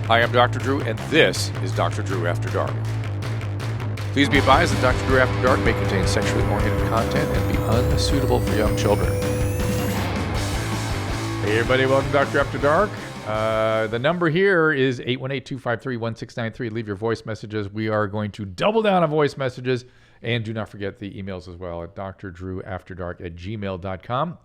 Hi, I'm Dr. Drew, and this is Dr. Drew After Dark. Please be advised that Dr. Drew After Dark may contain sexually oriented content and be unsuitable for young children. Hey, everybody, welcome to Dr. After Dark. The number here is 818-253-1693. Leave your voice messages. We are going to double down on voice messages. And do not forget the emails as well at drdrewafterdark@gmail.com.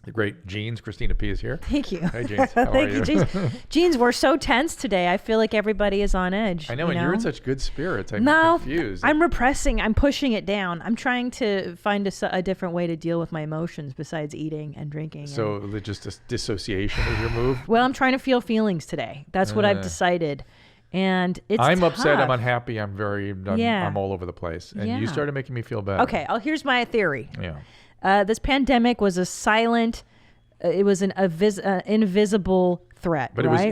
The great Jeans, Christina P is here. Thank you. Hey, Jeans. How are you? Jeans. Jeans, we're so tense today. I feel like everybody is on edge. I know, and you're in such good spirits. I'm confused. I'm repressing. I'm pushing it down. I'm trying to find a different way to deal with my emotions besides eating and drinking. So just dissociation is your move? Well, I'm trying to feel feelings today. That's what I've decided. And it's I'm tough. upset. I'm unhappy. I'm all over the place. And you started making me feel bad. Okay. Here's my theory. Yeah. This pandemic was an invisible threat, but right?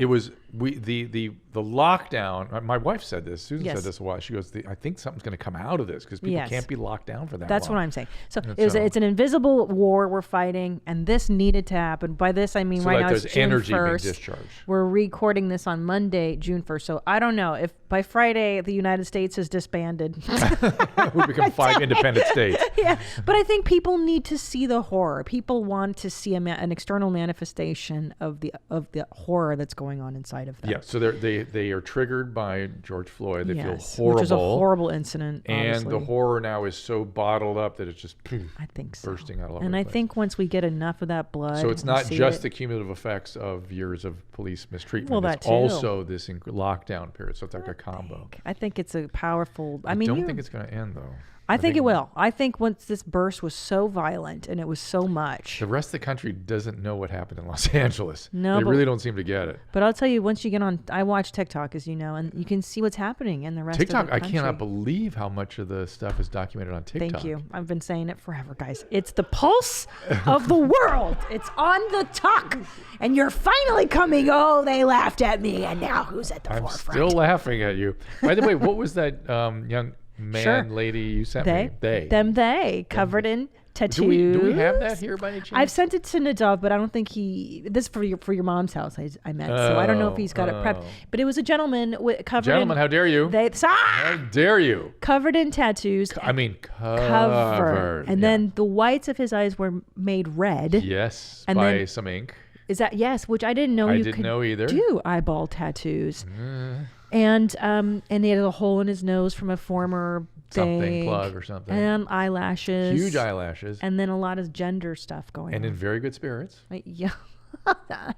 the lockdown. My wife said this. Susan Yes. said this a while. She goes, I think something's going to come out of this because people can't be locked down for that That's long. what I'm saying. So it's an invisible war we're fighting, and this needed to happen. By this, I mean right now it's June energy 1st. being discharged. We're recording this on Monday, June 1st. So I don't know if by Friday the United States has disbanded. We become 5 independent states. Yeah, but I think people need to see the horror. People want to see an external manifestation of the horror that's going on inside of them. Yeah, so they are triggered by George Floyd. They feel horrible. Which is a horrible incident. And obviously. the horror now is so bottled up that it's just I think so. bursting out all over And the I place. think once we get enough of that blood. So it's not just the cumulative effects of years of police mistreatment. Well, that it's too. also this lockdown period. So it's like a combo. I think it's a powerful. I don't think it's going to end, though. I think it will. I think once this burst was so violent and it was so much. The rest of the country doesn't know what happened in Los Angeles. No, they really don't seem to get it. But I'll tell you, once you get on, I watch TikTok, as you know, and you can see what's happening in the rest of the country. I cannot believe how much of the stuff is documented on TikTok. Thank you. I've been saying it forever, guys. It's the pulse of the world. It's on the talk. And you're finally coming, oh, they laughed at me, and now who's at the forefront? I'm still laughing at you. By the way, what was that young lady you sent me? They covered in tattoos. Do we have that here by any chance? I've sent it to Nadav, but I don't think this is for your mom's house. I meant, so I don't know if he's got it prepped. But it was a gentleman covered. Gentleman, how dare you? How dare you? Covered in tattoos. Covered. And then the whites of his eyes were made red. Yes, and by some ink. Is that which I didn't know you could do eyeball tattoos. And he had a hole in his nose from a former something plug or something. And eyelashes. Huge eyelashes. And then a lot of gender stuff going on. And in very good spirits. Yeah.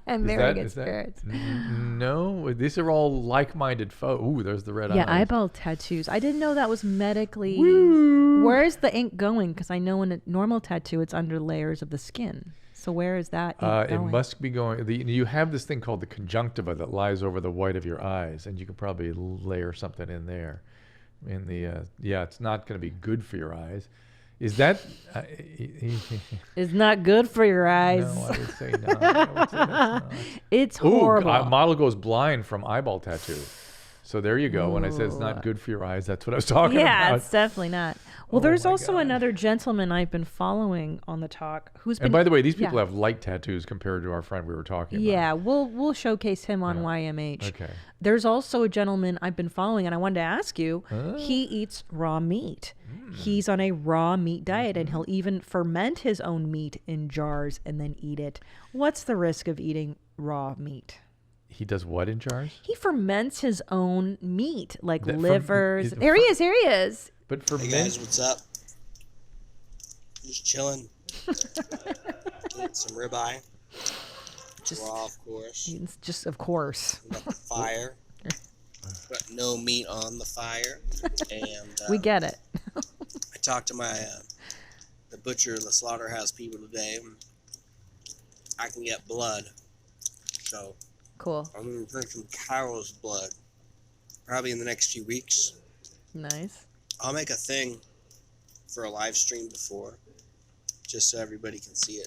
And very good spirits. No, these are all like-minded folks. Ooh, there's the red eyes. Yeah, eyeball tattoos. I didn't know that was medically. Woo. Where's the ink going? Because I know in a normal tattoo, it's under layers of the skin. So where is that ink going? It must be going. You have this thing called the conjunctiva that lies over the white of your eyes, and you can probably layer something in there. It's not going to be good for your eyes. Is that? It's not good for your eyes. No, I would say not. It's horrible. A model goes blind from eyeball tattoo. So there you go. When I said it's not good for your eyes, that's what I was talking about. Yeah, it's definitely not. Well, there's also another gentleman I've been following on the talk who's been. And by the way, these people have light tattoos compared to our friend we were talking about. Yeah, we'll showcase him on YMH. Okay. There's also a gentleman I've been following, and I wanted to ask you. He eats raw meat. He's on a raw meat diet, and he'll even ferment his own meat in jars and then eat it. What's the risk of eating raw meat? He does what in jars? He ferments his own meat, like livers. Here he is. But hey guys, what's up? Just chilling. Get some ribeye. Raw, of course. Just of course. Got the fire. But no meat on the fire. And we get it. I talked to my the butcher, the slaughterhouse people today. I can get blood. So cool. I'm gonna drink some cow's blood. Probably in the next few weeks. Nice. I'll make a thing for a live stream before, just so everybody can see it.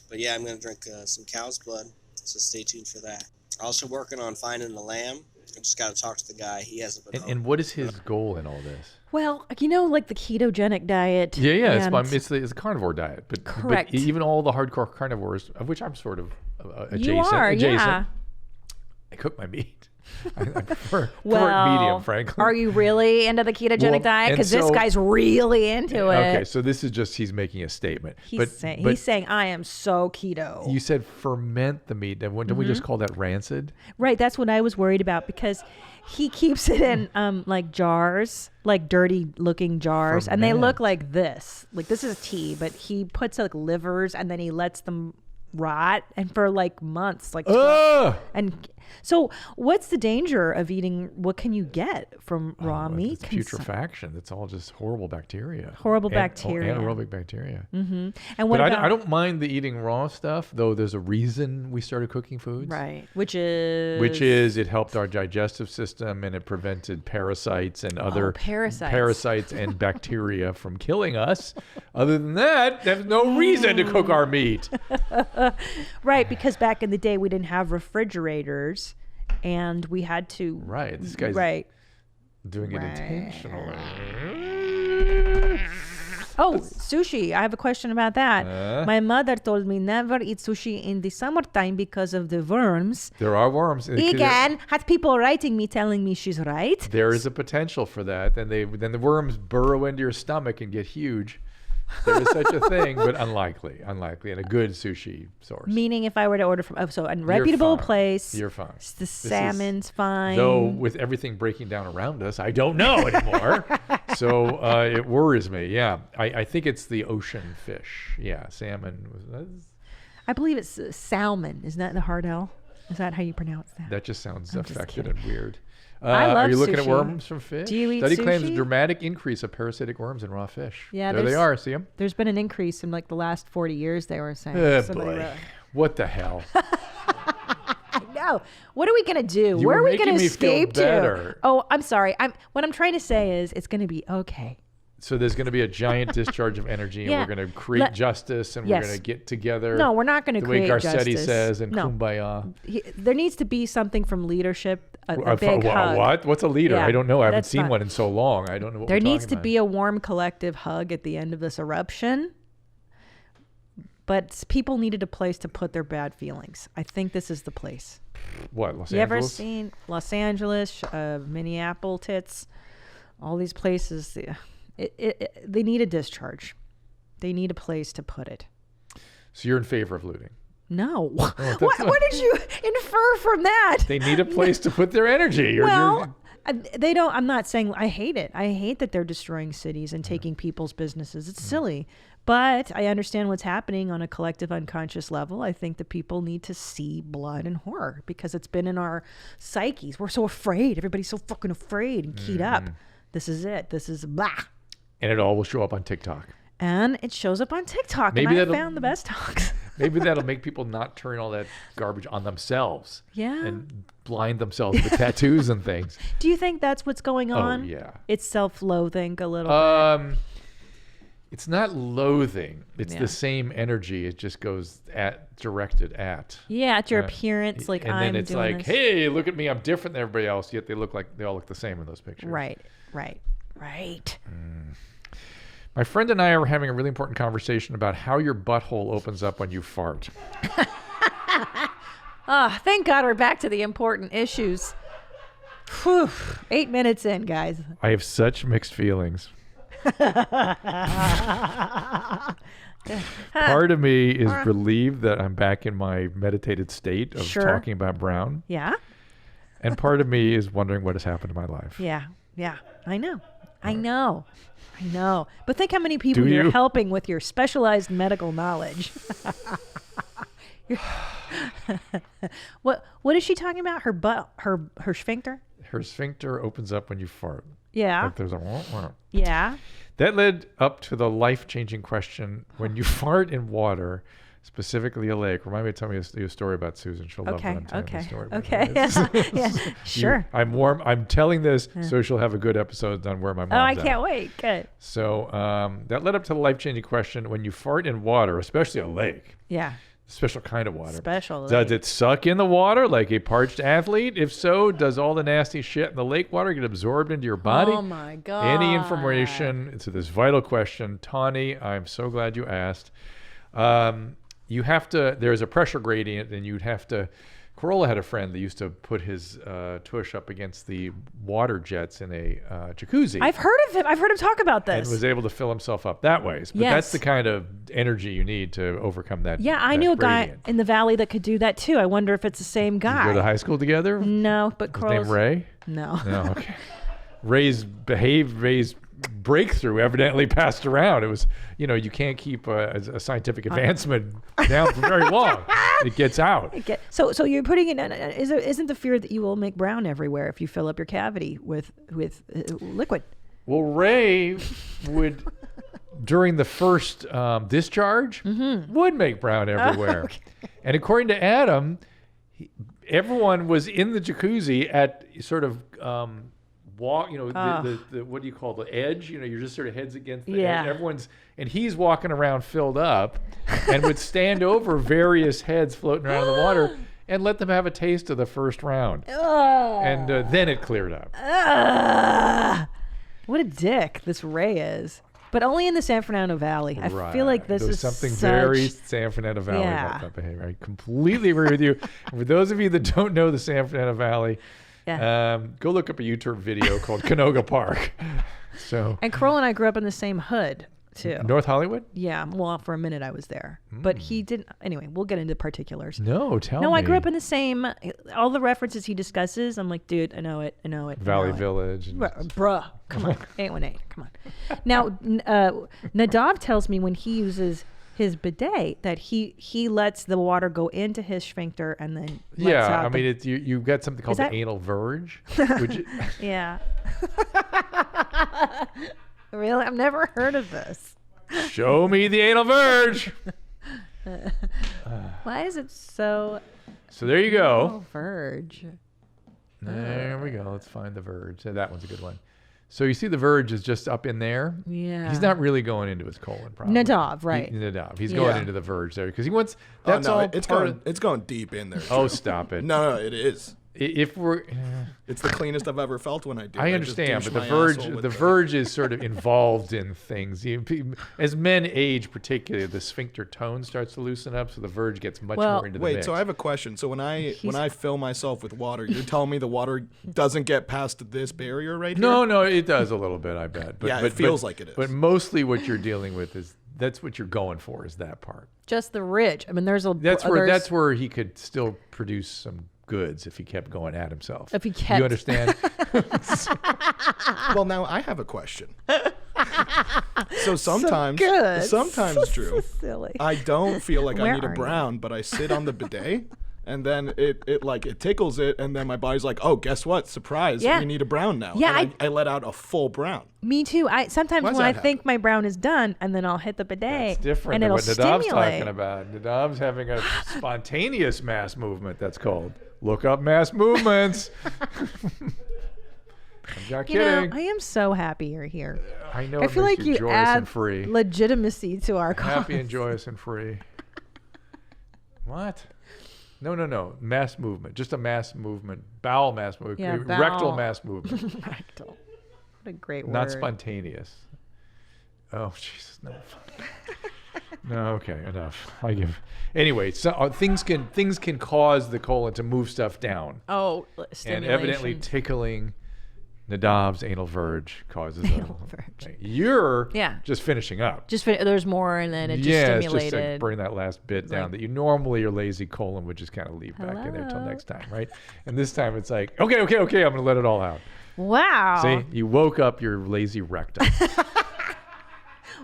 But yeah, I'm going to drink some cow's blood, so stay tuned for that. Also working on finding the lamb. I just got to talk to the guy. He hasn't been home. And what is his goal in all this? Well, like the ketogenic diet. Yeah, it's a carnivore diet. But, correct. But even all the hardcore carnivores, of which I'm sort of adjacent. You are, yeah. I cook my meat. I prefer it medium, frankly. Are you really into the ketogenic diet? Because this guy's really into it. Okay, so this is just he's making a statement. He's saying, I am so keto. You said ferment the meat. Don't we just call that rancid? Right, that's what I was worried about because he keeps it in like jars, like dirty looking jars, and they look like this. Like this is tea, but he puts like livers and then he lets them rot and for like months, like 12. And so what's the danger of eating? What can you get from raw meat? Putrefaction. It's all just horrible bacteria. Anaerobic bacteria. And but I don't mind the eating raw stuff, though. There's a reason we started cooking foods, right? Which is it helped our digestive system and it prevented parasites and other parasites and bacteria from killing us. Other than that, there's no reason to cook our meat. Right, because back in the day we didn't have refrigerators and we had to this guy's doing it intentionally. Oh, sushi. I have a question about that. My mother told me never eat sushi in the summertime because of the worms. There are worms. Again, had people writing me telling me she's right. There is a potential for that. Then the worms burrow into your stomach and get huge. There is such a thing, but unlikely, and a good sushi source. Meaning if I were to order from, a reputable place. You're fine. The salmon's fine. Though with everything breaking down around us, I don't know anymore. So it worries me. Yeah, I think it's the ocean fish. Yeah, salmon. I believe it's salmon. Isn't that the hard L? Is that how you pronounce that? That just sounds affected and weird. I love Are you looking sushi. at worms from fish? Do you eat Study sushi? claims dramatic increase of parasitic worms in raw fish. Yeah, there they are. See them? There's been an increase in like the last 40 years. They were saying. Oh boy, what the hell? I know. What are we gonna do? You Where are were we gonna making me escape feel better. to? Oh, I'm sorry. What I'm trying to say is it's gonna be okay. So there's going to be a giant discharge of energy, and we're going to create justice, and we're going to get together. No, we're not going to create justice. The way Garcetti says in Kumbaya. There needs to be something from leadership, a big hug. What? What's a leader? Yeah, I don't know. I haven't seen one in so long. I don't know what there needs to be a warm collective hug at the end of this eruption. But people needed a place to put their bad feelings. I think this is the place. What, Los Angeles? You ever seen Los Angeles, Minneapolis, tits, all these places? They need a discharge. They need a place to put it. So you're in favor of looting? No. What did you infer from that? They need a place to put their energy. They don't. I'm not saying I hate it. I hate that they're destroying cities and taking people's businesses. It's silly. But I understand what's happening on a collective unconscious level. I think that people need to see blood and horror because it's been in our psyches. We're so afraid. Everybody's so fucking afraid and keyed up. This is it. This is blah. And it all will show up on TikTok. And it shows up on TikTok. Maybe and I found the best talks. Maybe that'll make people not turn all that garbage on themselves. Yeah. And blind themselves with tattoos and things. Do you think that's what's going on? Oh, yeah. It's self-loathing a little bit. It's not loathing. It's the same energy. It just goes directed at. Yeah, at your appearance. Like, and then it's like, this. Hey, look at me. I'm different than everybody else. Yet they all look the same in those pictures. Right. My friend and I are having a really important conversation about how your butthole opens up when you fart. Thank God we're back to the important issues. Whew. 8 minutes in, guys. I have such mixed feelings. Part of me is relieved that I'm back in my meditated state of talking about brown. Yeah. And part of me is wondering what has happened to my life. Yeah. I know. But think how many people you're helping with your specialized medical knowledge. What is she talking about? Her butt, her sphincter? Her sphincter opens up when you fart. Yeah. Like there's a Yeah. That led up to the life-changing question: when you fart in water, specifically a lake. Remind me to tell me a story about Susan. She'll love when I'm telling the story. Okay. Yeah. Sure. I'm telling this so she'll have a good episode on where my mom's at. Oh, I can't wait. Good. So that led up to the life-changing question: when you fart in water, especially a lake. Yeah. Special kind of water. Does it suck in the water like a parched athlete? If so, does all the nasty shit in the lake water get absorbed into your body? Oh my God. Any information to this vital question, Tawny, I'm so glad you asked. You have to, there's a pressure gradient and you'd have to Corolla had a friend that used to put his tush up against the water jets in a jacuzzi. I've heard of him. I've heard him talk about this. And was able to fill himself up that way. But that's the kind of energy you need to overcome that. Yeah, I knew a guy in the Valley that could do that too. I wonder if it's the same guy. Did you go to high school together? No, but His name Ray? No. No, okay. Ray's breakthrough evidently passed around. It was, you can't keep a scientific advancement down for very long. It gets out. So you're putting it in, isn't the fear that you will make brown everywhere if you fill up your cavity with liquid? Well, Ray would, during the first discharge, would make brown everywhere. Okay. And according to Adam, everyone was in the jacuzzi at sort of walk, the what do you call the edge? You're just sort of heads against the edge. And he's walking around filled up and would stand over various heads floating around in the water and let them have a taste of the first round. And then it cleared up. What a dick this Ray is. But only in the San Fernando Valley. I feel like this is something very San Fernando Valley about that behavior. I completely agree with you. And for those of you that don't know the San Fernando Valley, go look up a YouTube video called Canoga Park. And Kroll and I grew up in the same hood too. North Hollywood? Yeah. Well, for a minute I was there, but he didn't. Anyway, we'll get into particulars. No, tell me. No, I grew up in the same. All the references he discusses, I'm like, dude, I know it. Valley Village. Bruh, come on, 818, come on. Now, Nadav tells me when he uses his bidet that he lets the water go into his sphincter and then lets out. I mean, you've got something called the anal verge. Yeah. Really? I've never heard of this. Show me the anal verge. Why is it so? So there you go. Anal verge. There we go. Let's find the verge. So that one's a good one. So you see the verge is just up in there. Yeah. He's not really going into his colon, probably. Nadav, right? Nadav. He's going into the verge there because he wants. That's all. It's going deep in there. Oh, stop it. No, it is. If we're, it's the cleanest I've ever felt when I do. I understand, but the verge is sort of involved in things. As men age, particularly, the sphincter tone starts to loosen up, so the verge gets much more into the mix. Wait, so I have a question. So when I fill myself with water, you're telling me the water doesn't get past this barrier right here? No, it does a little bit, I bet. But, it feels like it is. But mostly what you're dealing with is that's what you're going for is that part. Just the ridge. I mean, that's where he could still produce some goods if he kept going at himself. If he kept. You understand? Well, now I have a question. So sometimes, Drew, silly. I don't feel like I need a brown, but I sit on the bidet and then it tickles it, and then my body's like, oh, guess what? Surprise, you need a brown now. Yeah, and I let out a full brown. Me too. Sometimes when I think my brown is done, and then I'll hit the bidet. That's different and than it'll what Nadav's stimulate. talking about. Nadav's having a spontaneous mass movement, that's called. Look up mass movements. I'm not kidding. I am so happy you're here. I know. I feel like you joyous add and free. legitimacy to our cause. Happy and joyous and free. What? No. Mass movement. Just a mass movement. Bowel mass movement. Yeah, rectal mass movement. Rectal. What a great word. Not spontaneous. Oh, Jesus. No. No, okay, enough. Anyway, so things can cause the colon to move stuff down. Oh, stimulation. And evidently tickling Nadav's anal verge causes anal verge. You're just finishing up. There's more, and then it just stimulated. It's just to bring that last bit down that you normally your lazy colon would just kind of leave back in there till next time, right? And this time it's like, okay, I'm going to let it all out. Wow. See, you woke up your lazy rectum.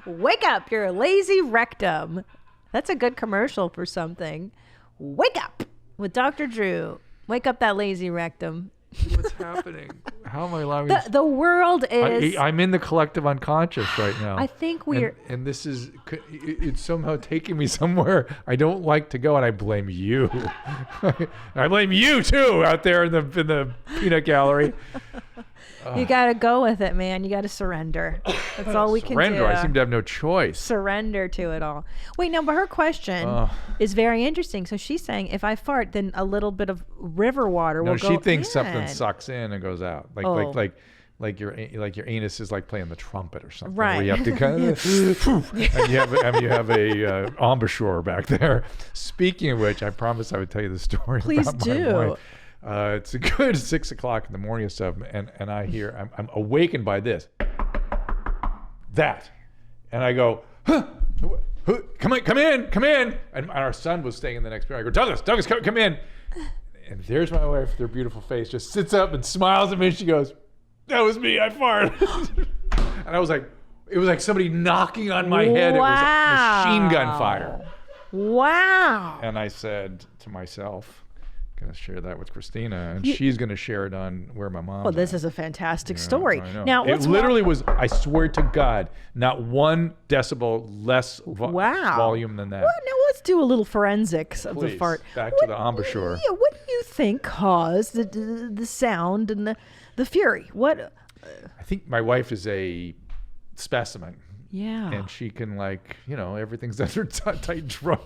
Wake up, your lazy rectum. That's a good commercial for something. Wake up with Dr. Drew. Wake up that lazy rectum. What's happening? How am I allowing this? The world is... I'm in the collective unconscious right now. I think we're... And this is... It's somehow taking me somewhere I don't like to go, and I blame you. I blame you, too, out there in the peanut gallery. You got to go with it, man. You got to surrender. That's all we can do. Surrender. I seem to have no choice. Surrender to it all. Wait, no, but her question is very interesting. So she's saying if I fart, then a little bit of river water will go in. No, she thinks something sucks in and goes out. Like like your anus is like playing the trumpet or something. Right. Where you have to kind of, and you have a embouchure back there. Speaking of which, I promised I would tell you the story. Please about do. My wife. It's a good 6 o'clock in the morning or something, and I hear I'm awakened by this, that, and I go, huh, come in, and our son was staying in the next room. I go, Douglas, come in, and there's my wife with her beautiful face, just sits up and smiles at me. And she goes, "That was me, I farted," and I was like, it was like somebody knocking on my head. Wow. It was machine gun fire. Wow. And I said to myself, going to share that with Christina, and she's going to share it on Where My Mom's Well, this At. is a fantastic story. I know. Now, it literally was, I swear to God, not 1 decibel less volume than that. Well, now let's do a little forensics of the Please, fart. back to the embouchure. Yeah, what do you think caused the sound and the fury? What? I think my wife is a specimen. Yeah. And she can, like, everything's under tight drum.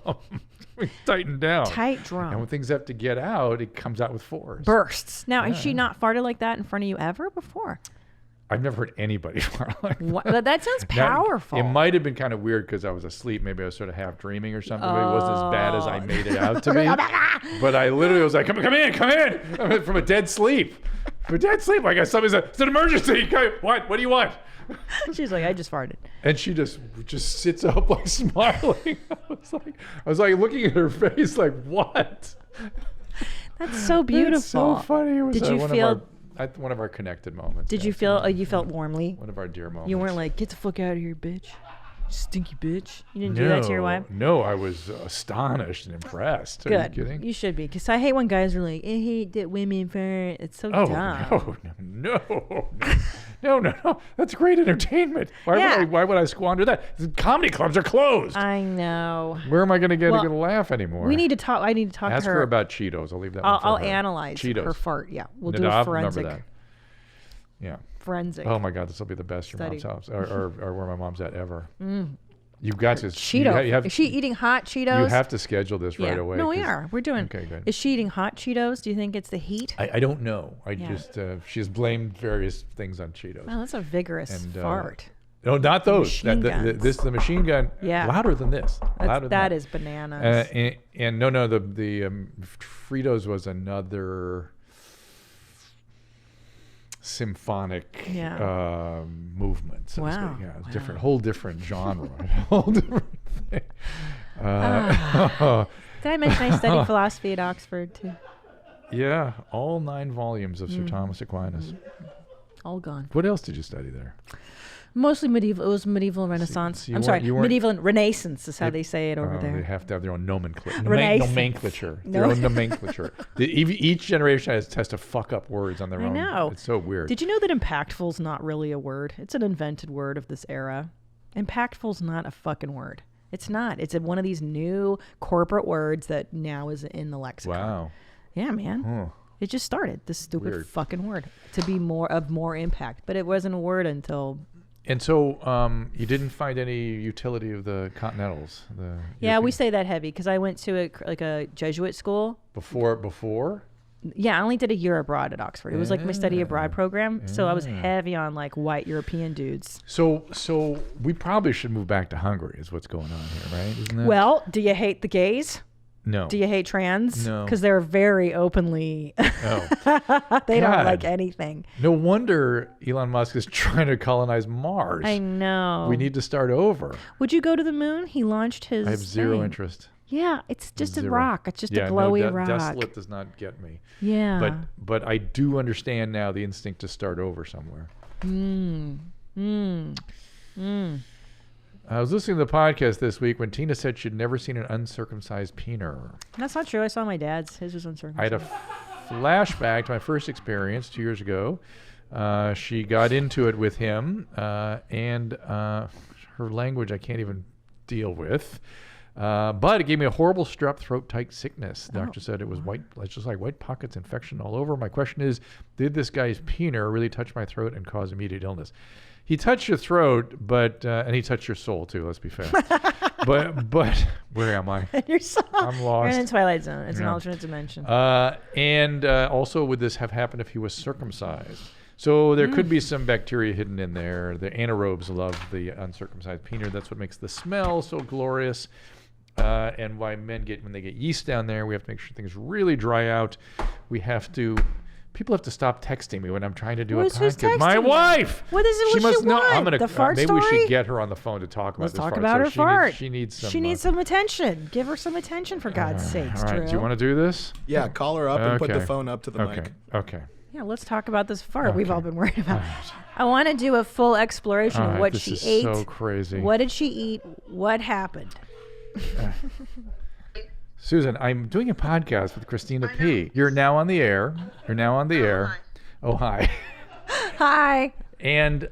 Tightened down. Tight drum. And when things have to get out, it comes out with force. Bursts. Now, has she not farted like that in front of you ever before? I've never heard anybody fart like that. What? That sounds powerful. It might have been kind of weird because I was asleep. Maybe I was sort of half dreaming or something. But it wasn't as bad as I made it out to be. But I literally was like, come in. I mean, from a dead sleep. I got something. It's an emergency. What do you want? She's like, I just farted. And she just sits up like smiling. I was like looking at her face like, what? That's so beautiful. It's so funny. It was Did you feel one of our connected moments? Did you feel you felt warmly? One of our dear moments. You weren't like, get the fuck out of here, bitch. Stinky bitch. You didn't do that to your wife? No, I was astonished and impressed. Are Good. you kidding? You should be. Because I hate when guys are like, I hate that women fart. It's so dumb. No. That's great entertainment. Why would I squander that? The comedy clubs are closed. I know. Where am I going to get a good laugh anymore? We need to talk. I need to talk Ask to her. her about Cheetos. I'll leave that one for I'll her. analyze Cheetos. her fart. Yeah. We'll do Nadav, a forensic. remember that. Yeah. Forensic. Oh my God, this will be the best your mom's house or Where My Mom's At ever. Mm. You've got to. Cheetos. Is she eating hot Cheetos? You have to schedule this right away. No, we are. We're doing. Okay, good. Is she eating hot Cheetos? Do you think it's the heat? I don't know. She's blamed various things on Cheetos. Well, that's a vigorous fart. No, not those. The machine gun. Yeah. Louder than this. That is bananas. And no, the Fritos was another symphonic movement. So wow. Yeah, it's different, whole different genre, whole different thing. Did I mention I studied philosophy at Oxford too? Yeah, all 9 volumes of Sir Thomas Aquinas. All gone. What else did you study there? Mostly medieval. It was medieval and Renaissance. Medieval and Renaissance is how they say it over there. They have to have their own nomenclature. Nomenclature. Their own nomenclature. Each generation has to fuck up words on their own. I know. It's so weird. Did you know that impactful's not really a word? It's an invented word of this era. Impactful's not a fucking word. It's not. It's one of these new corporate words that now is in the lexicon. Wow. Yeah, man. Oh. It just started, this stupid fucking word, to be more impact. But it wasn't a word until... And so you didn't find any utility of the Continentals? We say that heavy because I went to a Jesuit school. Before? Yeah, I only did a year abroad at Oxford. It was like my study abroad program. So I was heavy on like white European dudes. So we probably should move back to Hungary is what's going on here, right? Isn't that? Well, do you hate the gays? No. Do you hate trans? No. Because they're very openly... They don't like anything. No wonder Elon Musk is trying to colonize Mars. I know. We need to start over. Would you go to the moon? He launched his I have zero interest. Yeah, it's just a rock. It's just a glowy rock. Desolate does not get me. Yeah. But I do understand now the instinct to start over somewhere. I was listening to the podcast this week when Tina said she'd never seen an uncircumcised peener. That's not true. I saw my dad's. His was uncircumcised. I had a flashback to my first experience 2 years ago. She got into it with him, and her language I can't even deal with. But it gave me a horrible strep throat type sickness. The doctor said it was just like white pockets infection all over. My question is, did this guy's peener really touch my throat and cause immediate illness? He touched your throat, but and he touched your soul too. Let's be fair. but where am I? Your soul. I'm lost. You're in the Twilight Zone. It's an alternate dimension. And also, would this have happened if he was circumcised? So there could be some bacteria hidden in there. The anaerobes love the uncircumcised peener. That's what makes the smell so glorious. And why men when they get yeast down there, we have to make sure things really dry out. People have to stop texting me when I'm trying to do a podcast. My wife. What is it? She must know. Want? I'm gonna. The fart maybe story? we should get her on the phone to talk about Let's this talk fart. about her fart. She needs some. She needs some attention. Give her some attention, for God's sakes, All right. Drew. Do you want to do this? Yeah, call her up and put the phone up to the mic. Okay. Yeah, let's talk about this fart we've all been worried about. I want to do a full exploration of what she ate. This is so crazy. What did she eat? What happened? Susan, I'm doing a podcast with Christina P. You're now on the air. Oh, hi. Hi. And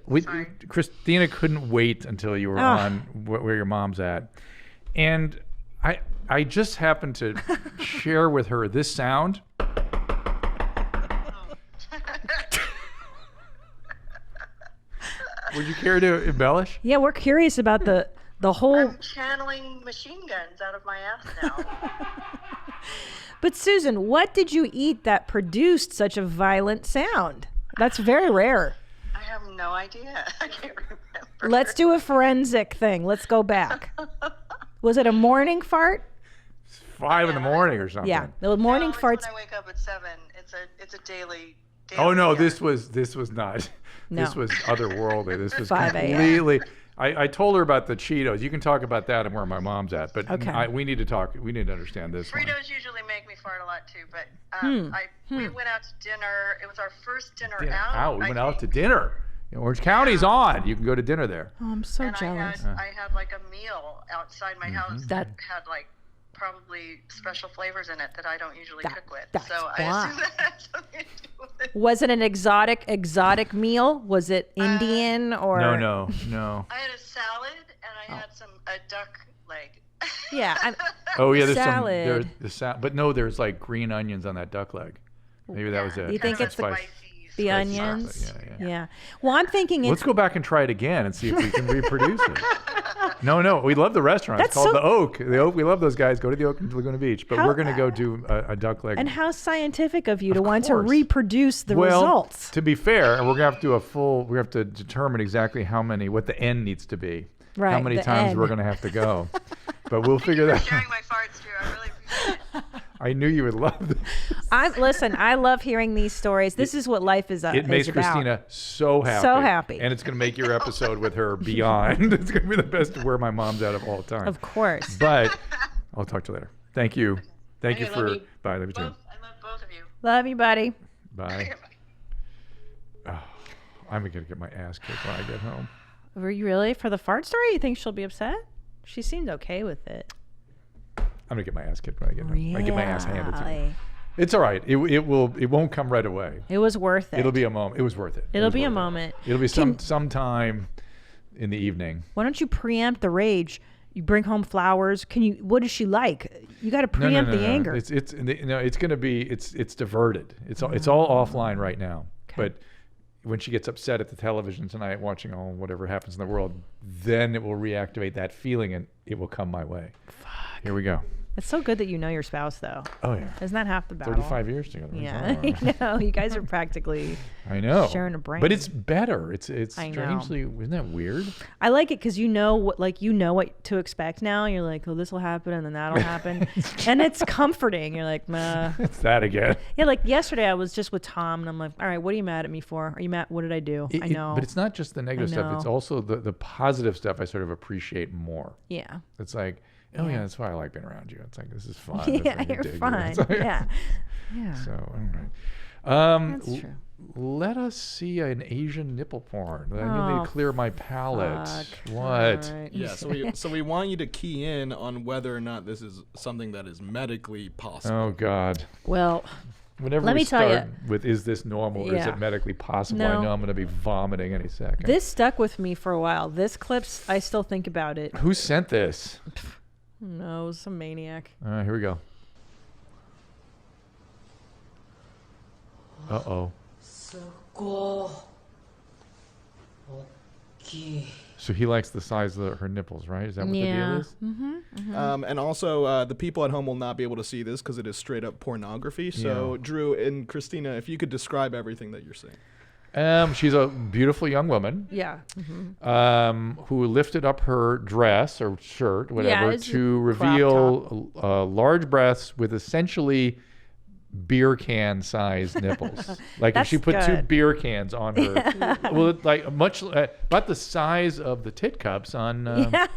Christina couldn't wait until you were on where your mom's at. And I just happened to share with her this sound. Would you care to embellish? Yeah, we're curious about the whole... I'm channeling machine guns out of my ass now. But Susan, what did you eat that produced such a violent sound? That's very rare. I have no idea. I can't remember. Let's do a forensic thing. Let's go back. Was it a morning fart? 5 in the morning or something. Yeah, the morning farts. When I wake up at 7. It's a daily Oh no, thing. this was not. No. This was otherworldly. This was 5 a.m. completely. I told her about the Cheetos. You can talk about that and where my mom's at, but Okay. we need to talk. We need to understand this one. Fritos usually make me fart a lot too, but we went out to dinner. It was our first dinner out. We went out to dinner. Orange County's on. You can go to dinner there. Oh, I'm so And jealous. I had like a meal outside my house that had like probably special flavors in it that I don't usually cook with. that's So I assume that had something to do with it. Was it an exotic meal? Was it Indian or? No. I had a salad and I had a duck leg. Yeah. Oh yeah, there's salad. but no, there's like green onions on that duck leg. Maybe that was it. You think That's it's the spicy. The Spicy onions? salsa, yeah. Well, I'm thinking Let's go back and try it again and see if we can reproduce it. No, we love the restaurant. It's That's called so- the Oak. The Oak. We love those guys. Go to the Oak in Laguna Beach. But How- we're going to go do a duck leg. And how scientific of you to want to course. reproduce the well, results. to be fair, we're going to have to do a full. We have to determine exactly what the end needs to be. How Right, many the times end. we're going to have to go. But we'll figure that out. Sharing my farts too. I really appreciate it. I knew you would love this. Listen, I love hearing these stories. This is what life is It makes about. Christina so happy. So happy. And it's going to make your episode with her beyond. It's going to be the best of where my mom's at of all time. Of course. But I'll talk to you later. Thank you. Thank you I for. love you. Bye. Love you too. I love both of you. Love you, buddy. Bye. Oh, I'm going to get my ass kicked when I get home. Were you really? For the fart story, you think she'll be upset? She seemed okay with it. I'm going to get my ass kicked when I get home. I get my ass handed to me. Really? It's all right. It won't come right away. It was worth it. It'll be a moment. It was worth it. It'll be a moment. It'll be sometime in the evening. Why don't you preempt the rage? You bring home flowers. What is she like? You got to preempt the anger. It's going to be it's diverted. It's all offline right now. But when she gets upset at the television tonight, watching whatever happens in the world, then it will reactivate that feeling and it will come my way. Fuck. Here we go. It's so good that you know your spouse, though. Oh yeah. Isn't that half the battle? 35 years together. Yeah, I know. You guys are practically I know. sharing a brain. But it's better. It's I know. strangely, isn't that weird? I like it because you know what to expect now. You're like, oh, this will happen and then that'll happen, and it's comforting. You're like, nah. It's that again. Yeah, like yesterday I was just with Tom and I'm like, all right, what are you mad at me for? Are you mad? What did I do? I know. But it's not just the negative stuff. It's also the positive stuff I sort of appreciate more. Yeah. It's like, oh yeah, that's why I like being around you. It's like, this is fun. Yeah, you're fun. It's like- Yeah. Yeah. So, all right. That's true. Let us see an Asian nipple porn. I Oh, need to clear my palate. Fuck. What? All right. Yeah, so we want you to key in on whether or not this is something that is medically possible. Oh God. Well, Whenever Let we me tell start ya. with is this normal or is Yeah. it medically possible, No. I know I'm going to be vomiting any second. this stuck with me for a while. This clip's, I still think about it. Who sent this? Who knows? Some maniac. All right, here we go. Uh-oh. So he likes the size of her nipples, right? Is that what the deal is? And also, the people at home will not be able to see this because it is straight up pornography. So, Yeah. Drew and Christina, if you could describe everything that you're seeing. She's a beautiful young woman. Yeah. Who lifted up her dress or shirt, whatever, it's to a reveal large breasts with essentially beer can sized nipples. Like if she put 2 beer cans on her, well, like much about the size of the tit cups on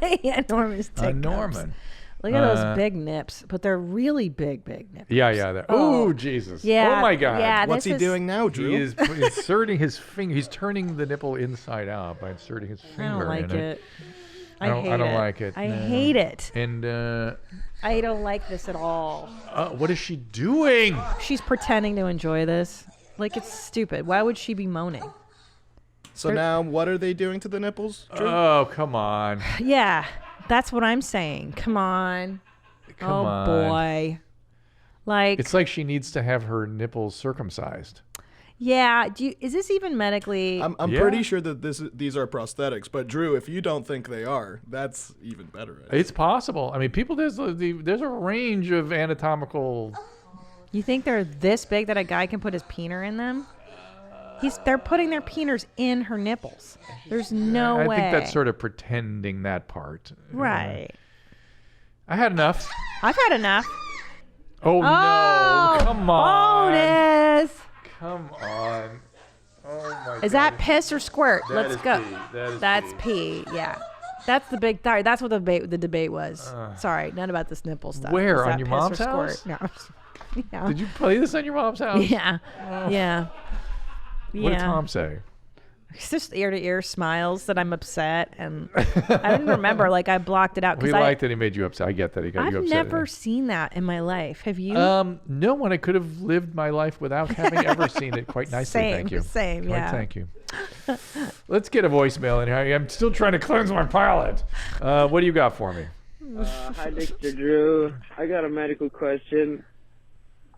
enormous tit cups. Norman. Look at those big nips, but they're really big nips. Yeah. Oh, Jesus. Yeah. Oh, my God. Yeah, What's he doing now, Drew? He is inserting his finger. He's turning the nipple inside out by inserting his finger I don't like in it. I don't like it. I hate it. And I don't like this at all. what is she doing? She's pretending to enjoy this. Like, it's stupid. Why would she be moaning? So now what are they doing to the nipples, Drew? Oh, come on. Yeah, that's what I'm saying. Come on. Come on. Boy. Like, It's like she needs to have her nipples circumcised. yeah. Is this even medically? I'm pretty sure that these are prosthetics, but Drew, if you don't think they are, that's even better. It's possible. I mean, people, there's a range of anatomical. You think they're this big that a guy can put his peener in them? They're putting their peeners in her nipples. There's no way. I think that's sort of pretending that part. Right. I had enough. I've had enough. Oh, no. Come on. Bonus. Come on. Oh, my God. Is that piss or squirt? That Let's is go. pee. That's pee. Yeah. That's the big. That's what the debate was. Sorry, not about this nipple stuff. Where? Is On that your piss or mom's squirt? house? No. Yeah. Did you play this on your mom's house? Yeah. Yeah. What did Tom say? It's just ear to ear smiles that I'm upset, and I didn't remember. Like, I blocked it out We liked that he made you upset. I get that he got you upset. I've never seen that in my life. Have you? No, and I could have lived my life without having ever seen it. Quite nicely, thank you. Same, yeah. Thank you. Let's get a voicemail in here. I'm still trying to cleanse my palate. What do you got for me? Hi, Mr. Drew. I got a medical question.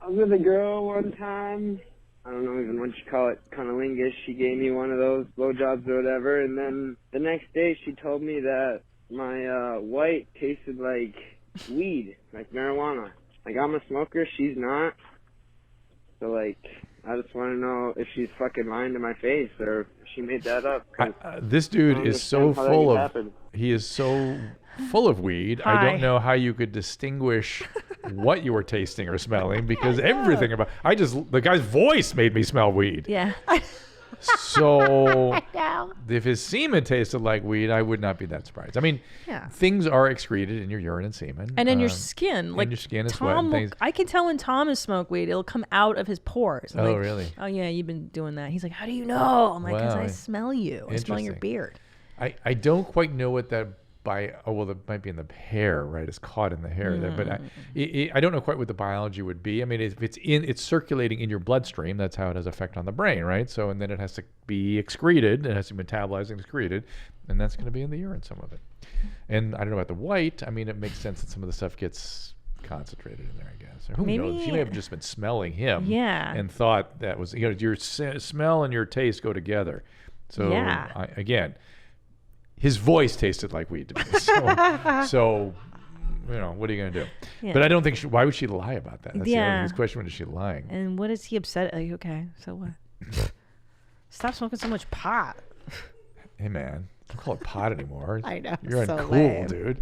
I was with a girl one time. I don't know even what you call it, cunnilingus. She gave me one of those blowjobs or whatever, and then the next day she told me that my white tasted like weed, like marijuana. Like, I'm a smoker, she's not. So, like, I just want to know if she's fucking lying to my face or if she made that up. This dude is so full of. He is so full of weed. Hi. I don't know how you could distinguish what you were tasting or smelling because everything about. The guy's voice made me smell weed. Yeah. So if his semen tasted like weed, I would not be that surprised. I mean, things are excreted in your urine and semen. And in your skin. Like, your skin is wet and things. I can tell when Tom has smoked weed. It'll come out of his pores. I'm Oh, like, really? Oh, yeah, you've been doing that. He's like, how do you know? I'm like, because Wow. I smell you. I smell your Interesting. beard. I don't quite know what that that might be in the hair, right? It's caught in the hair there, but I don't know quite what the biology would be. I mean, if it's circulating in your bloodstream, that's how it has effect on the brain, right? So, and then it has to be excreted, it has to be metabolized and excreted, and that's going to be in the urine, some of it. And I don't know about the white. I mean, it makes sense that some of the stuff gets concentrated in there, I guess. Or who knows? She may have just been smelling him and thought that was, your smell and your taste go together. So, again, his voice tasted like weed to me. So what are you going to do? Yeah. But I don't think why would she lie about that? That's his question. When is she lying? And what is he upset? Like, okay, so what? Stop smoking so much pot. Hey, man. Don't call it pot anymore. I know. You're so uncool, lame. dude.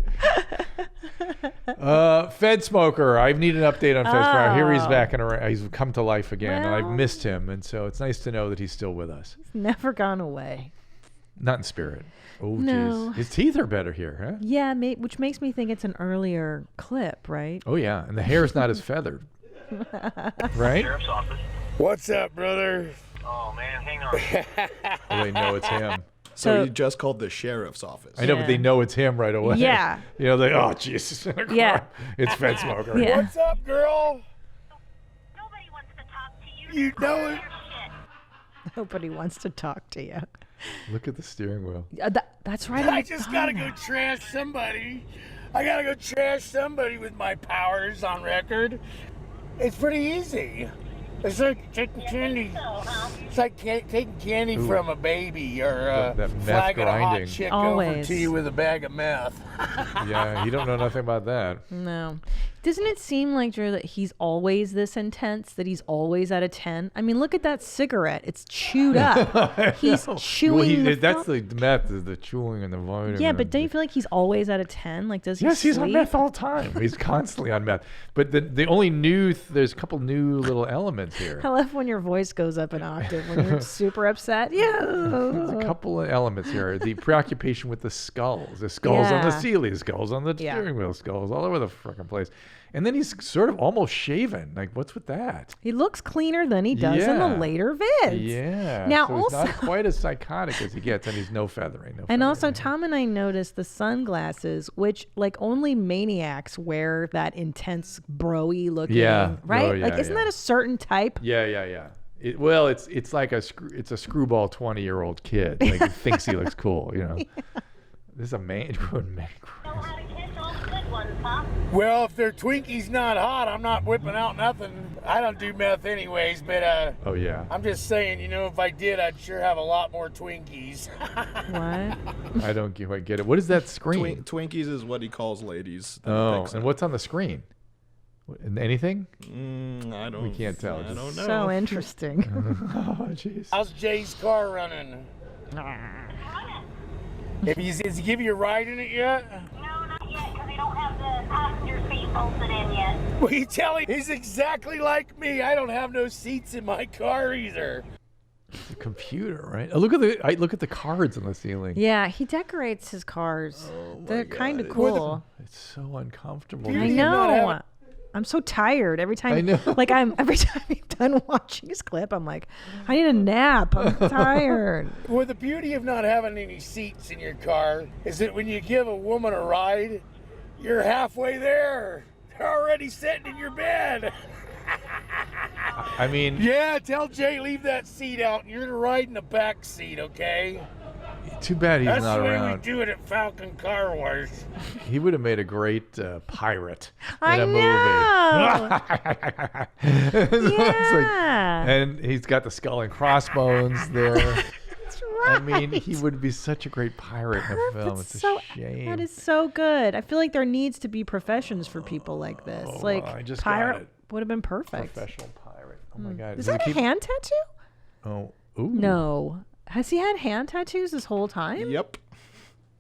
Fedsmoker. I need an update on Fedsmoker. Here he's back and he's come to life again, and I've missed him, and so it's nice to know that he's still with us. He's never gone away. Not in spirit. Oh, no. Jeez. His teeth are better here, huh? Yeah, which makes me think it's an earlier clip, right? Oh, yeah. And the hair's not as feathered. Right? Sheriff's office. What's up, brother? Oh, man, hang on. Oh, they know it's him. So you just called the sheriff's office. I know, but they know it's him right away. Yeah. Oh, Jesus. Yeah. It's Fedsmoker. Yeah. What's up, girl? Nobody wants to talk to you. You know it. Nobody wants to talk to you. Look at the steering wheel. That's right. I just gotta go trash somebody. I gotta go trash somebody with my powers on record. It's pretty easy. It's like taking candy. It's like taking candy from a baby or that meth flagging a hot grinding. chick over Always. to you with a bag of meth. Yeah, you don't know nothing about that. No. Doesn't it seem like, Drew, that he's always this intense, that he's always at a 10? I mean, look at that cigarette. It's chewed up. He's chewing that's the meth, is the chewing and the vitamin. Yeah, but don't you feel like he's always at a 10? Like, does he Yes, sleep? he's on meth all the time. He's constantly on meth. But the only there's a couple new little elements here. I love when your voice goes up an octave when you're super upset. Yeah. There's a couple of elements here. The preoccupation with the skulls. The skulls on the ceiling, skulls on the steering wheel, skulls all over the freaking place. And then he's sort of almost shaven. Like, what's with that? He looks cleaner than he does in the later vids. Yeah. Now, so also, he's not quite as psychotic as he gets, and he's no feathering. And also, Tom and I noticed the sunglasses, which, like, only maniacs wear that intense, bro-y looking, right? Isn't that a certain type? Yeah. It's like it's a screwball 20-year-old kid. Like, he thinks he looks cool, you know. This is a man. Well, if their Twinkies not hot, I'm not whipping out nothing. I don't do meth anyways, but oh yeah. I'm just saying, if I did, I'd sure have a lot more Twinkies. What? I don't quite get it. What is that screen? Twinkies is what he calls ladies. Oh, and what's on the screen? Anything? I don't. We can't tell. I don't know. So interesting. Oh, jeez. How's Jay's car running? Has he give you a ride in it yet? No, not yet, because they don't have the passenger seat bolted in yet. Well, you tell him he's exactly like me. I don't have no seats in my car either. It's a computer, right? Look at the cards on the ceiling. Yeah, he decorates his cars. They're kind of cool. It's so uncomfortable. I know. I'm so tired every time. I know. Like every time I'm done watching this clip, I'm like, I need a nap. I'm tired. Well, the beauty of not having any seats in your car is that when you give a woman a ride, you're halfway there. They're already sitting in your bed. I mean, yeah, tell Jay leave that seat out and you're to ride in the back seat, okay? Too bad he's not That's the way around. we do it at Falcon Car Wars. He would have made a great pirate in I a know. movie. Yeah. And he's got the skull and crossbones there. That's right. I mean, he would be such a great pirate in a film. It's a shame. That is so good. I feel like there needs to be professions for people like this. Like I just pirate got it. would have been perfect. Professional pirate. Oh my God. Is Does that he a hand tattoo? Oh, ooh. No. Has he had hand tattoos this whole time? Yep.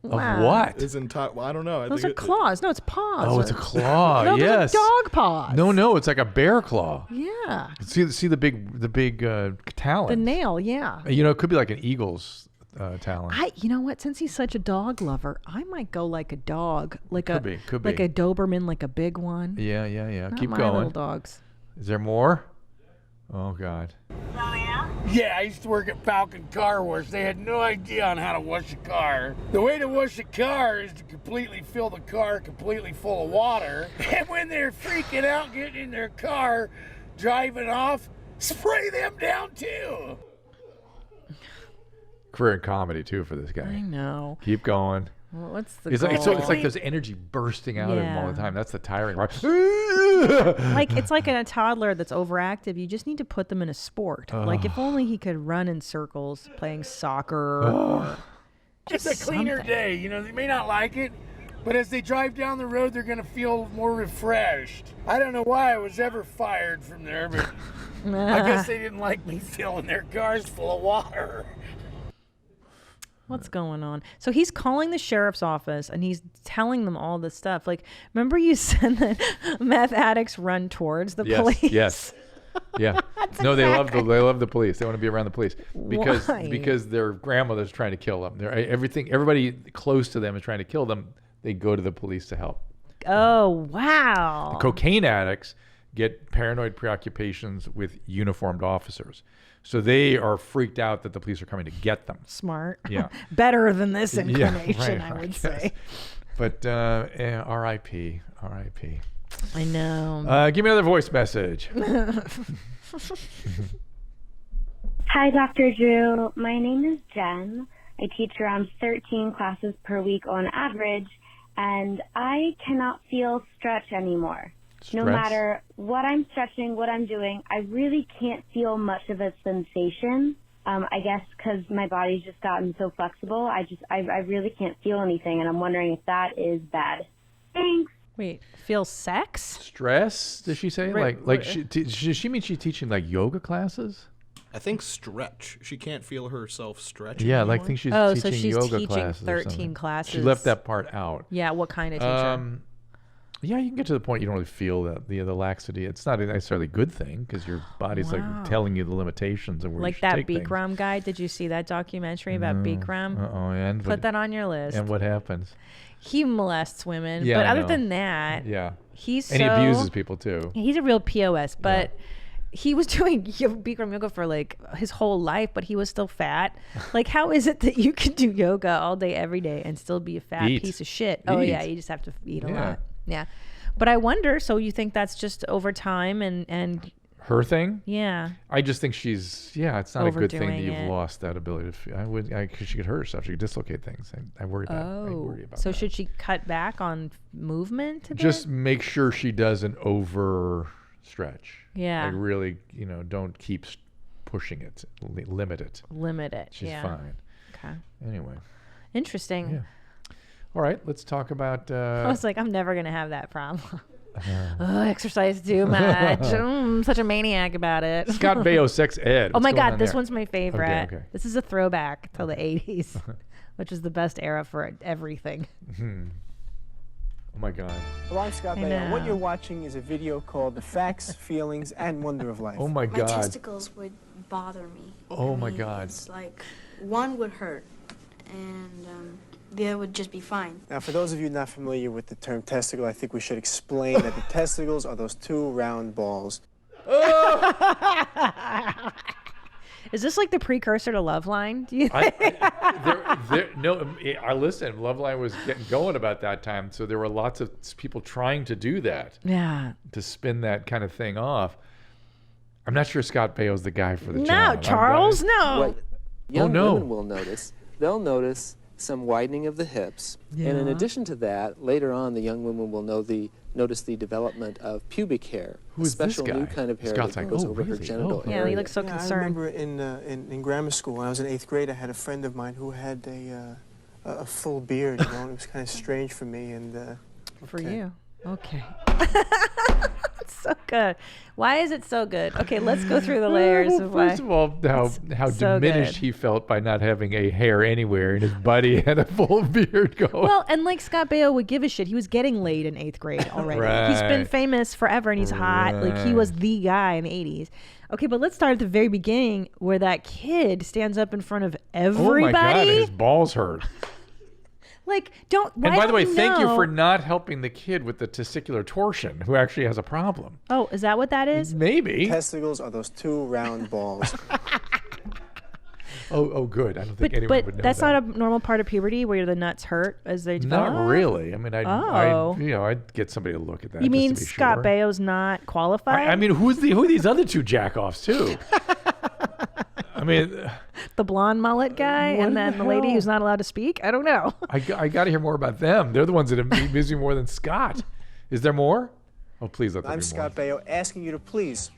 Wow. Of what? His entire. Well, I don't know. Those are claws. No, it's paws. Oh, it's a claw. No, yes. those are dog paws. No, it's like a bear claw. Yeah. See the big talons. The nail, yeah. It could be like an eagle's talon. You know what? Since he's such a dog lover, I might go like a dog, Could be. like a Doberman, like a big one. Yeah. Not Keep my going. little dogs. Is there more? Oh God. Yeah, I used to work at Falcon Car Wars. They had no idea on how to wash a car. The way to wash a car is to completely fill the car completely full of water. And when they're freaking out, getting in their car, driving off, spray them down too. Career in comedy too for this guy. I know. Keep going. Well, what's the It's goal? like there's energy bursting out of him all the time. That's the tiring part. Like it's like a toddler that's overactive. You just need to put them in a sport. Like if only he could run in circles playing soccer. Or It's a cleaner something. day. They may not like it, but as they drive down the road, they're going to feel more refreshed. I don't know why I was ever fired from there, but I guess they didn't like me filling their cars full of water. What's going on? So he's calling the sheriff's office and he's telling them all this stuff. Like, remember you said that meth addicts run towards the police? Yes. Yeah. No, they love the police. They want to be around the police because their grandmother's trying to kill them. Everybody close to them is trying to kill them. They go to the police to help. Oh, wow. The cocaine addicts get paranoid preoccupations with uniformed officers. So they are freaked out that the police are coming to get them. Smart. Yeah. Better than this incarnation, right, I would guess. say. But R.I.P. I know. Give me another voice message. Hi, Dr. Drew. My name is Jen. I teach around 13 classes per week on average, and I cannot feel stretch anymore. No matter what I'm stretching, what I'm doing, I really can't feel much of a sensation. I guess because my body's just gotten so flexible, I really can't feel anything, and I'm wondering if that is bad. Thanks. Wait, feel sex? Stress? Does she say? Right, Like does she mean she's teaching like yoga classes? I think stretch. She can't feel herself stretching. Yeah, anymore. like think she's Oh, teaching so she's yoga teaching classes. 13 classes. She left that part out. Yeah, what kind of teacher? Yeah, you can get to the point you don't really feel that the laxity. It's not necessarily a good thing because your body's like telling you the limitations of where you should that take things. Bikram guy. Did you see that documentary about Bikram? And put that on your list. And what happens? He molests women, Yeah, but I other know. than that, Yeah, he abuses people too. He's a real POS, but. He was doing Bikram yoga for like his whole life, but he was still fat. Like, how is it that you can do yoga all day, every day, and still be a fat piece of shit? Oh, yeah, you just have to eat a lot. Yeah. But I wonder, so you think that's just over time and her thing? Yeah. I just think she's, it's not a good thing that Overdoing you've it. lost that ability to, because she could hurt herself. She could dislocate things. I worry about I worry about so that. should she cut back on movement a bit? Just make sure she doesn't overstretch. Yeah. Like really, don't keep pushing it. Limit it. Limit it. She's yeah. fine. Okay. Anyway. Interesting. Yeah. All right, let's talk about. I was like, I'm never gonna have that problem. Exercise too much. I'm such a maniac about it. Scott Baio, sex ed. Oh my What's going God, on this there? one's my favorite. Okay. This is a throwback to the 80s, which is the best era for everything. Oh my God. Well, I'm Scott Baio. What you're watching is a video called The Facts, Feelings, and Wonder of Life. Oh my God. My testicles would bother me. Oh my God. It's like one would hurt and the other would just be fine. Now, for those of you not familiar with the term testicle, I think we should explain that the testicles are those two round balls. Is this like the precursor to Loveline? Do you think? I listened. Loveline was getting going about that time, so there were lots of people trying to do that. Yeah. To spin that kind of thing off. I'm not sure Scott Baio's the guy for the No, job. Charles, no. What young no. women will notice, they'll notice some widening of the hips. And in Yeah. addition to that, later on, the young women will notice the development of pubic hair. Who is a special this guy? new kind of hair Scott's that like, goes oh, over her really? genital Yeah, area. he looks so I concerned. remember in grammar school, when I was in 8th grade, I had a friend of mine who had a full beard. It was kind of strange for me. And For you. Okay. It's so good. Why is it so good? Okay, let's go through the layers Well, of why. first of all, how so diminished good. he felt by not having a hair anywhere, and his buddy had a full beard going. Well, and like Scott Baio would give a shit. He was getting laid in 8th grade already. He's been Right. famous forever and he's hot. Like he was the guy in the 80s. Okay, but let's start at the very beginning where that kid stands up in front of everybody. Oh my God, his balls hurt. Like, don't. Why And by the don't way, you thank you know- for not helping the kid with the testicular torsion, who actually has a problem. Oh, is that what that is? Maybe. testicles are those two round balls. Oh, good. I don't think anyone would But know that's that. not a normal part of puberty where the nuts hurt as they develop. Not really. I mean, Oh. I'd get somebody to look at that. You just mean to be Scott sure. Baio's not qualified? I mean, who are these other two jackoffs too? I mean, the blonde mullet guy What and the then the lady hell? who's not allowed to speak? I don't know. I got to hear more about them. They're the ones that amuse me more than Scott. Is there more? Oh, please let there I'm be Scott Baio, asking you to please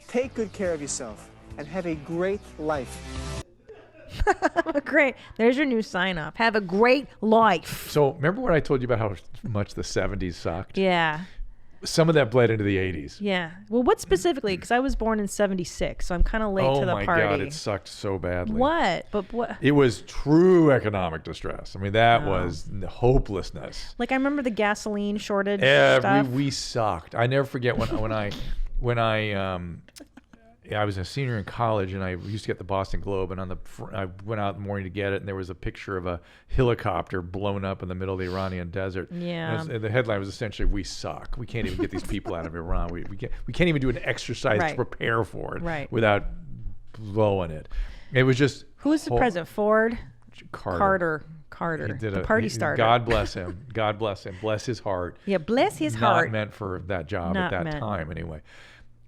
take good care of yourself and have a great life. Great. There's your new sign off. Have a great life. So remember when I told you about how much the 70s sucked? Yeah. Some of that bled into the 80s. Yeah. Well, what specifically? Because I was born in 76, so I'm kind of late to the Oh my party. God, it sucked so badly. What? But what? It was true economic distress. I mean, that Oh. was hopelessness. Like, I remember the gasoline shortage stuff. We sucked. I never forget when I was a senior in college, and I used to get the Boston Globe, and I went out in the morning to get it, and there was a picture of a helicopter blown up in the middle of the Iranian desert. Yeah. And the headline was essentially, "We suck. We can't even get these people out of Iran. We can't even do an exercise Right. to prepare for it Right. without blowing it." It was just Who was the president? Ford? Carter. Carter. He did the party starter. God bless him. God bless him. Bless his heart. Yeah, bless his Not heart. meant for that job Not at that meant. time, anyway.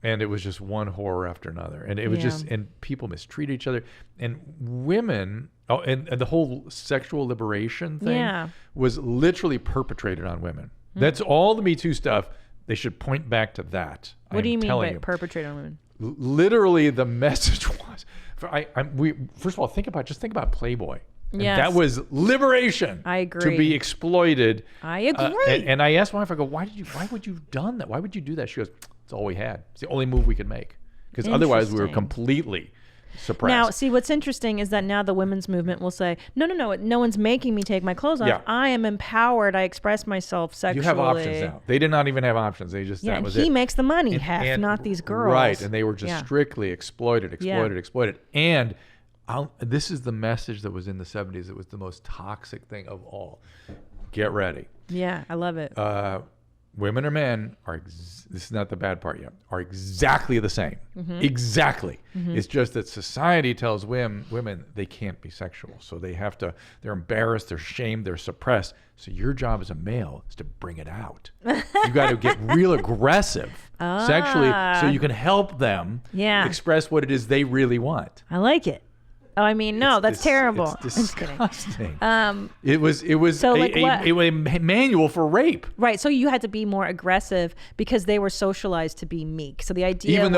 And it was just one horror after another, and it was just, and people mistreated each other, and women. Oh, and the whole sexual liberation thing was literally perpetrated on women. That's all the Me Too stuff. They should point back to that. What do you mean by you. perpetrated on women? Literally, the message was. First of all, think about Playboy. And Yes. that was liberation. I agree. To be exploited. I agree. And I asked my wife, I go, why would you have done that? Why would you do that? She goes, it's all we had. It's the only move we could make. Because otherwise we were completely suppressed. Now, see, what's interesting is that now the women's movement will say, no one's making me take my clothes off. Yeah. I am empowered. I express myself sexually. You have options now. They did not even have options. They just, that was he it. makes the money, And not these girls. Right, and they were just strictly exploited. And this is the message that was in the 70s. It was the most toxic thing of all. Get ready. Yeah, I love it. Women or men this is not the bad part yet, are exactly the same. Mm-hmm. Exactly. Mm-hmm. It's just that society tells women they can't be sexual. So they're embarrassed, they're shamed, they're suppressed. So your job as a male is to bring it out. You got to get real aggressive sexually so you can help them express what it is they really want. I like it. Oh, I mean, no, that's terrible. It's disgusting. I'm just kidding. It was so a manual for rape. Right. So you had to be more aggressive because they were socialized to be meek. So the idea even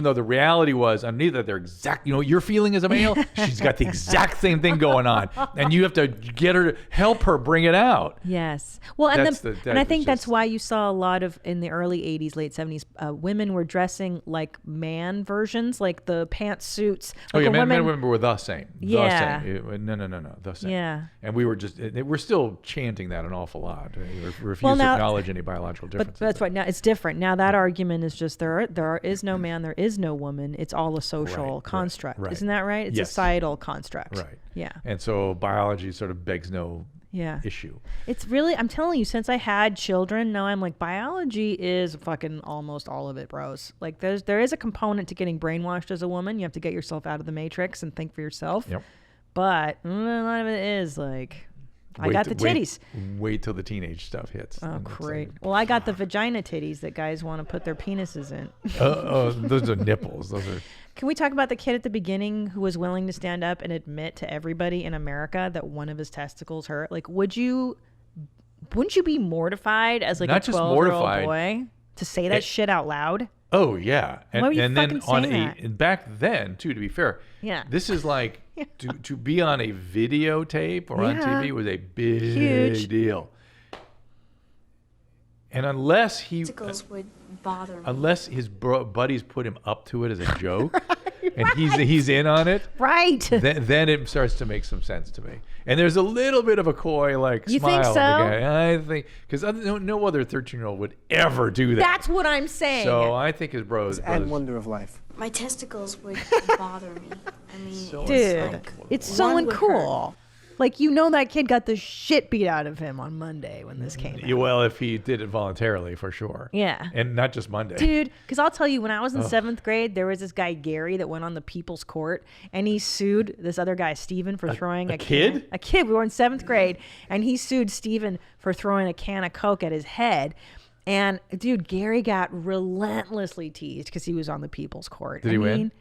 though the reality was underneath that they're exact, you're feeling as a male, she's got the exact same thing going on, and you have to help her bring it out. Yes. Well, and I think that's why you saw a lot of in the early 80s, late 70s, women were dressing like man versions, like the pantsuits. Like men and women were the same. Yeah. The same. No. The same. Yeah. And we were we're still chanting that an awful lot. We refuse to acknowledge any biological differences. But that's right. Now it's different. Now that argument is just there is no man, there is no woman. It's all a social construct. Right. Isn't that right? It's a societal construct. Right. Yeah. And so biology sort of begs no issue. It's really, I'm telling you, since I had children, now I'm like, biology is fucking almost all of it, bros. Like there is a component to getting brainwashed as a woman. You have to get yourself out of the matrix and think for yourself. Yep. But a lot of it is like, I got the titties. Wait till the teenage stuff hits. Oh, great. Well, I got the vagina titties that guys want to put their penises in. Those are nipples. Those are. Can we talk about the kid at the beginning who was willing to stand up and admit to everybody in America that one of his testicles hurt? Like, wouldn't you be mortified as like Not a 12-year-old boy to say that shit out loud? Oh yeah, Why were you and then fucking saying that? and back then too. To be fair, this is like to be on a videotape or on TV was a big deal. And unless would bother me. Unless his buddies put him up to it as a joke, and he's in on it, right? Then it starts to make some sense to me. And there's a little bit of a coy you smile. Think so? On the guy. I think because no other 13-year-old would ever do that. That's what I'm saying. So I think his brothers. And wonder of life. My testicles would bother me. I mean, dude, it's so uncool. Like, that kid got the shit beat out of him on Monday when this came out. Well, if he did it voluntarily, for sure. Yeah. And not just Monday. Dude, because I'll tell you, when I was in 7th grade, there was this guy, Gary, that went on the People's Court, and he sued this other guy, Steven, for throwing a kid? A kid. We were in 7th grade, and he sued Steven for throwing a can of Coke at his head. And, dude, Gary got relentlessly teased because he was on the People's Court. Did he win?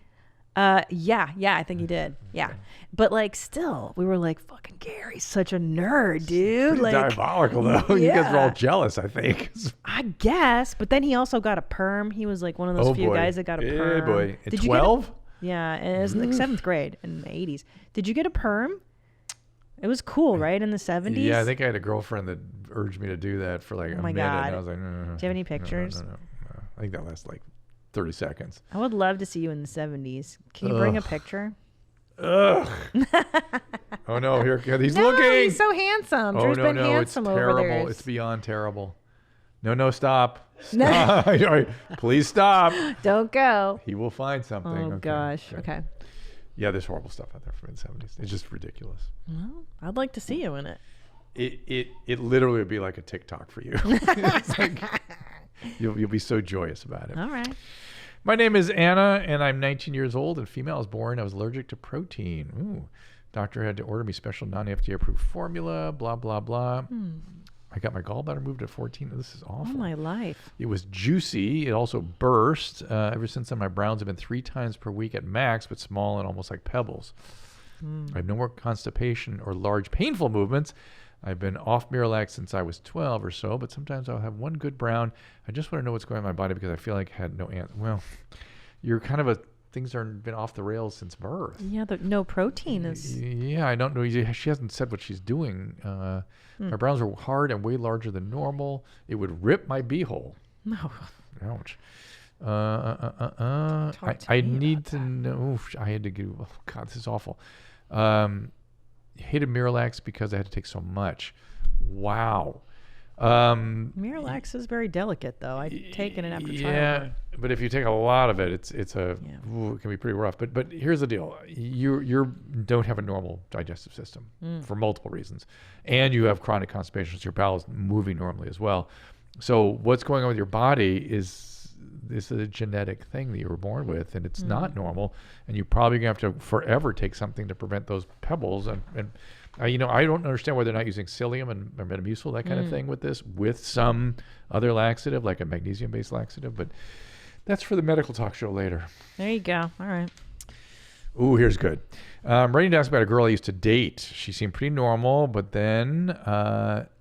Yeah, I think he did. Yeah. But like still, we were like, fucking Gary's such a nerd, dude. Like diabolical though. You guys were all jealous, I think. I guess. But then he also got a perm. He was like one of those few guys that got a perm. Boy. At Did 12? Yeah, and it was like 7th grade in the 80s. Did you get a perm? It was cool, right? In the 70s? Yeah, I think I had a girlfriend that urged me to do that for like a minute. God. And I was like, no. Do you have any pictures? No. I think that lasted like 30 seconds. I would love to see you in the 70s. Can you bring a picture? Ugh. Oh no, he's looking. He's so handsome. Drew's been handsome it's over terrible. there. It's beyond terrible. No, stop. Stop. Please stop. Don't go. He will find something. Oh gosh. Okay. Yeah, there's horrible stuff out there from the 70s. It's just ridiculous. Well, I'd like to see you in it. It literally would be like a TikTok for you. It's like, you'll be so joyous about it. All right. My name is Anna, and I'm 19 years old and female. I was born. I was allergic to protein. Ooh. Doctor had to order me special non-FDA approved formula, blah, blah, blah. I got my gallbladder moved at 14. This is awful. Oh, my life. It was juicy. It also burst. Ever since then, my browns have been 3 times per week at max, but small and almost like pebbles. I have no more constipation or large painful movements. I've been off Miralax since I was 12 or so, but sometimes I'll have one good brown. I just want to know what's going on in my body because I feel like I had no answer. Well, you're kind of a things have been off the rails since birth. Yeah, no protein is. Yeah, I don't know. She hasn't said what she's doing. My browns are hard and way larger than normal. It would rip my beehole. No. Ouch. I need to know. I had to go. Oh God, this is awful. Hated Miralax because I had to take so much. Wow. Miralax is very delicate, though. I've taken it after childbirth. Yeah, but if you take a lot of it, it can be pretty rough. But here's the deal: you don't have a normal digestive system for multiple reasons, and you have chronic constipation, so your bowel is moving normally as well. So what's going on with your body is a genetic thing that you were born with, and it's not normal, and you're probably going to have to forever take something to prevent those pebbles. And I don't understand why they're not using psyllium and Metamucil, that kind of thing with some other laxative, like a magnesium-based laxative, but that's for the medical talk show later. There you go. All right. Ooh, here's good. I'm writing to ask about a girl I used to date. She seemed pretty normal, but then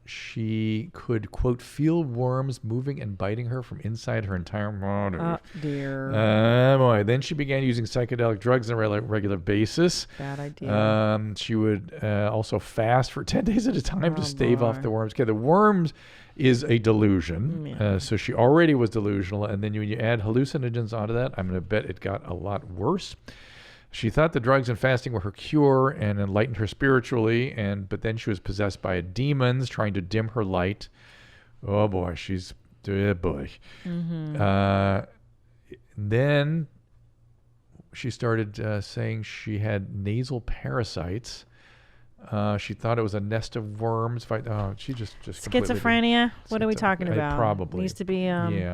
she could, quote, feel worms moving and biting her from inside her entire body. Oh, dear. Boy. Then she began using psychedelic drugs on a regular basis. Bad idea. She would also fast for 10 days at a time to stave off the worms. Okay, the worms is a delusion. So she already was delusional, and then when you add hallucinogens onto that, I'm going to bet it got a lot worse. She thought the drugs and fasting were her cure and enlightened her spiritually, but then she was possessed by demons trying to dim her light. Oh boy, Then she started saying she had nasal parasites. She thought it was a nest of worms. She just schizophrenia. What are we talking about? Probably needs to be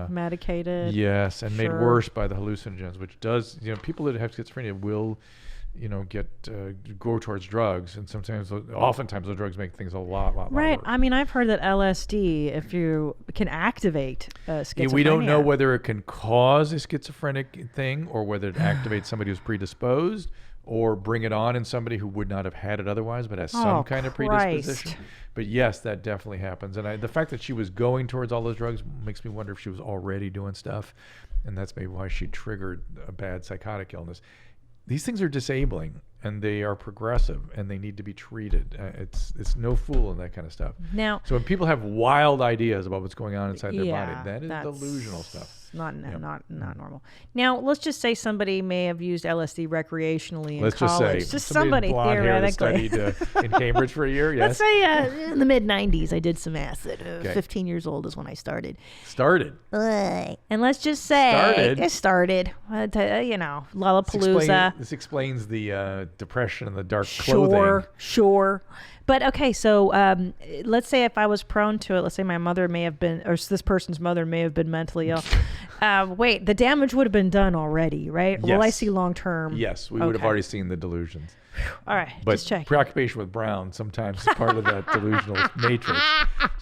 medicated. Yes, and made worse by the hallucinogens, which does. People that have schizophrenia will, go towards drugs, and oftentimes those drugs make things a lot right. worse. I mean, I've heard that LSD, if you can activate schizophrenia. We don't know whether it can cause a schizophrenic thing or whether it activates somebody who's predisposed, or bring it on in somebody who would not have had it otherwise, but has some kind of predisposition. But yes, that definitely happens. And the fact that she was going towards all those drugs makes me wonder if she was already doing stuff, and that's maybe why she triggered a bad psychotic illness. These things are disabling, and they are progressive, and they need to be treated. It's no fool in that kind of stuff. Now, so when people have wild ideas about what's going on inside their body, that is delusional stuff. Not normal. Now, let's just say somebody may have used LSD recreationally in college. Just somebody theoretically. Studied in Cambridge for a year. Yes. Let's say in the mid '90s, I did some acid. 15 years old is when I started. And let's just say it started. Lollapalooza. This explains the depression and the dark clothing. Sure. But okay, so let's say if I was prone to it, let's say my mother may have been, or this person's mother may have been mentally ill. Wait, the damage would have been done already, right? Yes. Will I see long term? Yes, we would have already seen the delusions. All right, but just check. Preoccupation with brown sometimes is part of that delusional matrix.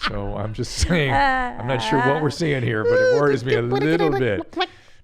So I'm just saying, I'm not sure what we're seeing here, but it worries me a little bit.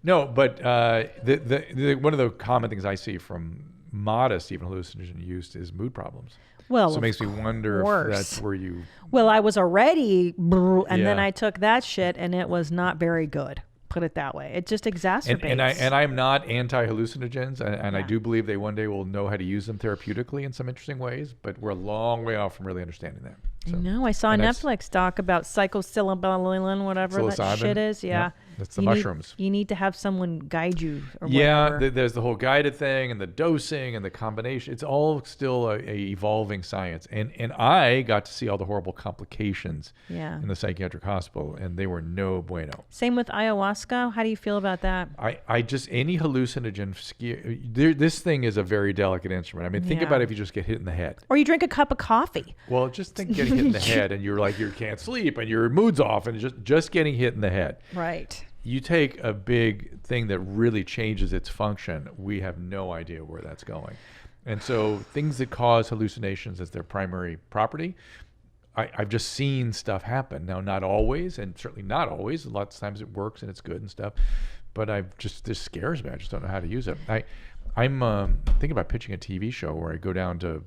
No, but one of the common things I see from modest even hallucinogen use is mood problems. Well, so it makes me wonder if that's where you... Well, I was already... And then I took that shit, and it was not very good. Put it that way. It just exacerbates. And I'm not anti-hallucinogens, and I do believe they one day will know how to use them therapeutically in some interesting ways, but we're a long way off from really understanding that. So, I know. I saw a Netflix doc about psilocybin, whatever that shit is. Yeah. That's the mushrooms. You need to have someone guide you. Or whatever. There's the whole guided thing and the dosing and the combination. It's all still a evolving science. And I got to see all the horrible complications in the psychiatric hospital, and they were no bueno. Same with ayahuasca. How do you feel about that? I just, any hallucinogen, this thing is a very delicate instrument. I mean, think about it if you just get hit in the head. Or you drink a cup of coffee. Well, just think getting hit in the head and you're like, you can't sleep and your mood's off and just getting hit in the head. Right. You take a big thing that really changes its function, we have no idea where that's going. And so things that cause hallucinations as their primary property, I've just seen stuff happen. Now, not always, and certainly not always. Lots of times it works and it's good and stuff. But this scares me. I just don't know how to use it. I'm thinking about pitching a TV show where I go down to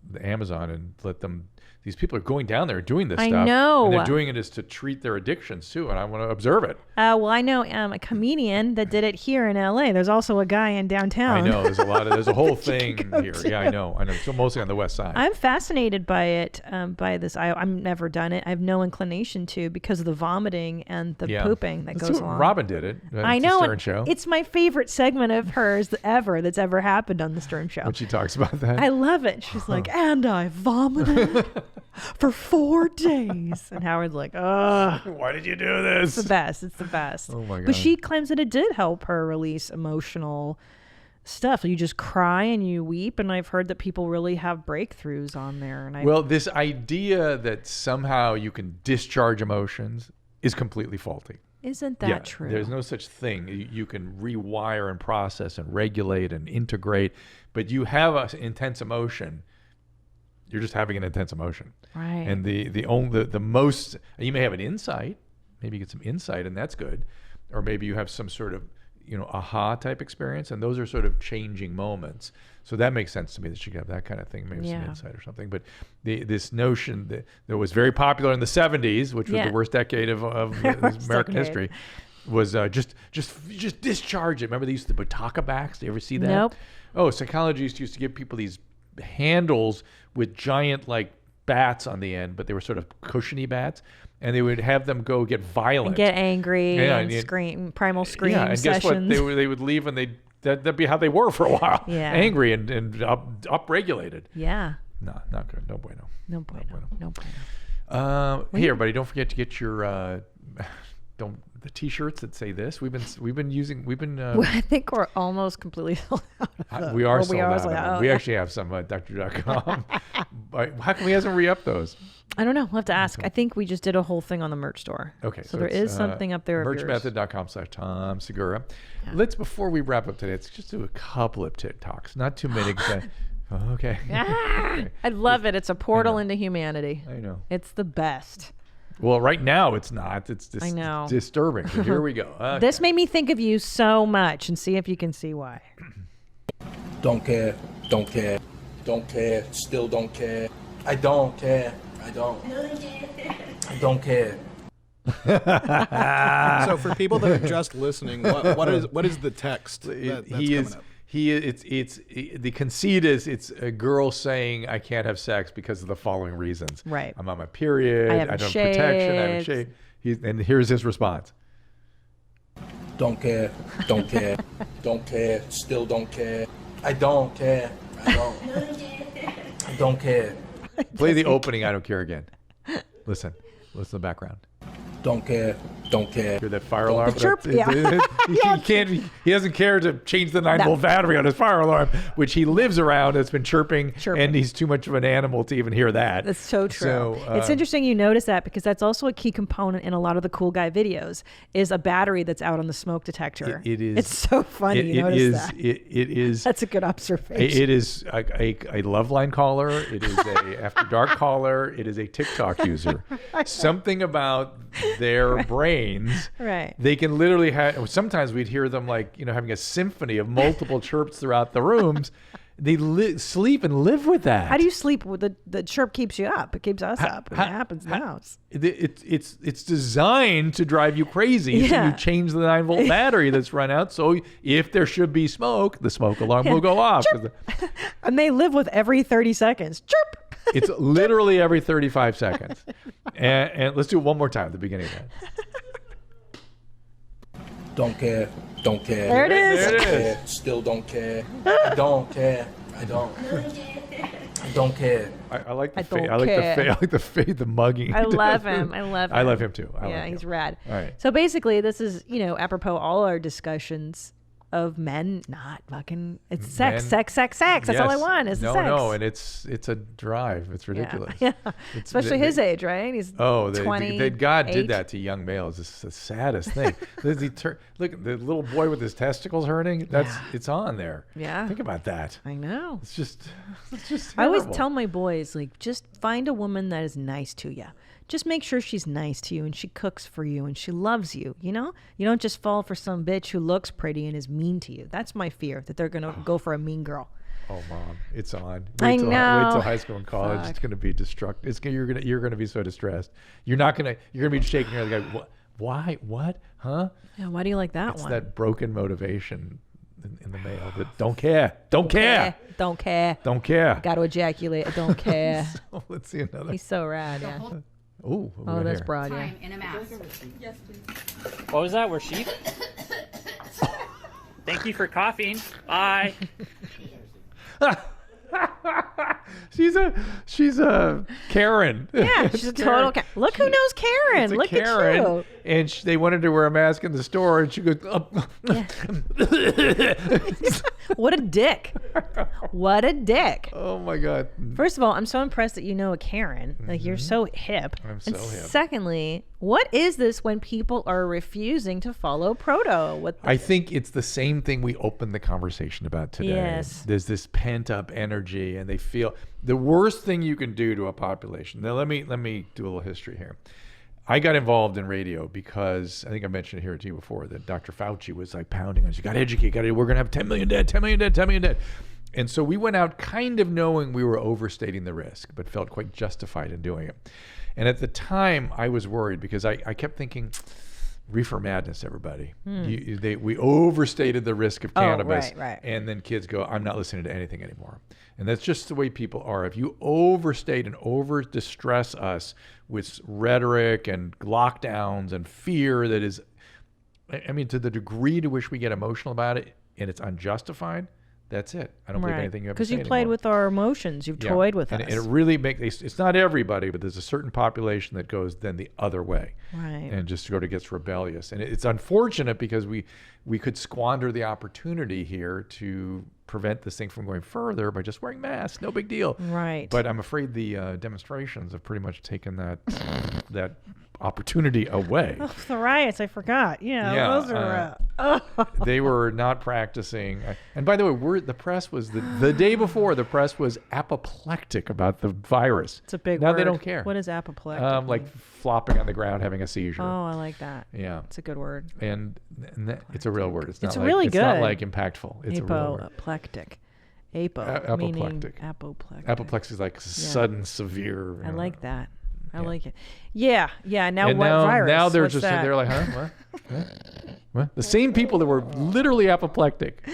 the Amazon and let them these people are going down there and doing this I stuff. know. And they're doing it is to treat their addictions too, and I want to observe it. Well, I know a comedian that did it here in L.A. There's also a guy in downtown. I know. There's a whole thing here. Yeah, I know. So mostly on the west side. I'm fascinated by it, by this. I've never done it. I have no inclination to because of the vomiting and the pooping that goes along. Robin did it. I know. Stern Show. It's my favorite segment of hers that's ever happened on the Stern Show. When she talks about that. I love it. She's like, and I vomited for 4 days. And Howard's like, ugh. Why did you do this? It's the best. It's the best. Oh my God. But she claims that it did help her release emotional stuff. You just cry and you weep. And I've heard that people really have breakthroughs on there. And well, this idea that somehow you can discharge emotions is completely faulty. Isn't that true? There's no such thing. You can rewire and process and regulate and integrate, but you have an intense emotion. You're just having an intense emotion. Right. And the most, you may have an insight, maybe you get some insight and that's good. Or maybe you have some sort of, aha type experience, and those are sort of changing moments. So that makes sense to me that you could have that kind of thing, maybe some insight or something. But this notion that was very popular in the 70s, which was the worst decade of American history, was just discharge it. Remember they used to put Butaka backs? Do you ever see that? Nope. Oh, psychologists used to give people these handles with giant bats on the end, but they were sort of cushiony bats, and they would have them go get violent, and get angry, and scream, primal scream and sessions. Guess what? They would leave, and that'd be how they were for a while. Yeah. Angry and upregulated. Yeah. No, not good. No bueno. No bueno. Hey everybody, don't forget to get your the T-shirts that say this. We've been using. I think we're almost completely sold out. We are sold out. We actually have some at Dr.com. How come he hasn't re-upped those? I don't know. We'll have to ask. I think we just did a whole thing on the merch store. Okay. So there is something up there. Merchmethod.com/Tom Segura. Yeah. Let's, before we wrap up today, let's just do a couple of TikToks. Not too many. Okay. Okay. I love it. It's a portal into humanity. I know. It's the best. Well, right now it's not. It's I know. Disturbing. But here we go. Okay. This made me think of you so much, and see if you can see why. Don't care. Don't care. Don't care. Still don't care. I don't care. I don't care. So for people that are just listening, what is the text that's coming up? The conceit is it's a girl saying I can't have sex because of the following reasons. Right. I'm on my period. I don't have protection. I haven't shaved. And here's his response. Don't care. Don't care. Don't care. Still don't care. I don't care. I don't care. Play the opening. I don't care again. Listen to the background. Don't care. Don't care. Hear that fire alarm? The chirp, He doesn't care to change the 9-volt battery on his fire alarm, which he lives around. It's been chirping, and he's too much of an animal to even hear that. That's so true. It's interesting you notice that, because that's also a key component in a lot of the cool guy videos is a battery that's out on the smoke detector. It is. It's so funny. You notice that. It is. That's a good observation. It is a Loveline caller. It is a After Dark caller. It is a TikTok user. Something about their brains. Right. They can literally have. Sometimes we'd hear them having a symphony of multiple chirps throughout the rooms. They sleep and live with that. How do you sleep with the chirp? Keeps you up. It keeps us up. It happens now. It's designed to drive you crazy. Yeah. So you change the 9-volt battery that's run out. So if there should be smoke, the smoke alarm will go off. And they live with every 30 seconds. Chirp. It's literally every 35 seconds. And let's do it one more time at the beginning of that. Don't care. Don't care. There it is. There it is. Still don't care. I don't care. I don't care. I like the fade. I like the mugging. I love him. I love him too. He's rad. All right. So basically, this is apropos all our discussions of men not fucking. It's sex. That's all I want is sex. No, and it's a drive. It's ridiculous. Yeah. Especially his age, right? He's 20. God did that to young males. It's the saddest thing. Look, the little boy with his testicles hurting. It's on there. Yeah. Think about that. I know. It's just terrible. I always tell my boys, just find a woman that is nice to you. Just make sure she's nice to you and she cooks for you and she loves you. You don't just fall for some bitch who looks pretty and is mean to you. That's my fear, that they're going to go for a mean girl. Oh, Mom, it's on. I Wait know. till high school and college. Fuck. It's going to be destructive. You're gonna be so distressed. You're gonna be shaking your head like, why? What? Huh? Yeah. Why do you like that it's one? That broken motivation in the mail that don't care. Don't care. Got to ejaculate. I don't care. So, let's see another. He's so rad. Yeah. Oh, that's here. broad. Yeah. In a mask. Yes, please. What was that? We're sheep? Thank you for coughing. Bye. She's a Karen. Yeah, she's a total Karen. Look who knows Karen. It's a Look Karen, at you. And they wanted to wear a mask in the store, and she goes, What a dick. What a dick. Oh, my God. First of all, I'm so impressed that you know a Karen. Like, you're so hip. I'm so hip. Secondly, what is this when people are refusing to follow proto? I think it's the same thing we opened the conversation about today. Yes. There's this pent-up energy, and they feel the worst thing you can do to a population. Now, let me do a little history here. I got involved in radio because I think I mentioned it here to you before that Dr. Fauci was like pounding us. You got to educate. We're going to have 10 million dead, 10 million dead, 10 million dead. And so we went out kind of knowing we were overstating the risk, but felt quite justified in doing it. And at the time, I was worried because I kept thinking, reefer madness, everybody. We overstated the risk of cannabis. Right. And then kids go, I'm not listening to anything anymore. And that's just the way people are. If you overstate and over distress us with rhetoric and lockdowns and fear that is, I mean, to the degree to which we get emotional about it and it's unjustified, that's it. I don't believe anything you have to say because you played anymore. with our emotions. You've toyed with us. And it really it's not everybody, but there's a certain population that goes then the other way. Right. And just sort of gets rebellious. And it's unfortunate because we could squander the opportunity here to prevent this thing from going further by just wearing masks. No big deal. Right. But I'm afraid the demonstrations have pretty much taken that opportunity away. Oh, the riots, I forgot. Yeah, those are... They were not practicing. And by the way, the press was, the day before, the press was apoplectic about the virus. It's a big now word. They don't care. What is apoplectic? Like flopping on the ground, having a seizure. Oh, I like that. Yeah. It's a good word. And it's a real word. It's not really good. It's not like impactful. It's a real word. Apoplectic. Meaning apoplectic. Apoplectic is like sudden, severe. I like that. I like it. Yeah. Now and what virus? Now they're What's just that? they're like, huh? What? The same people that were literally apoplectic.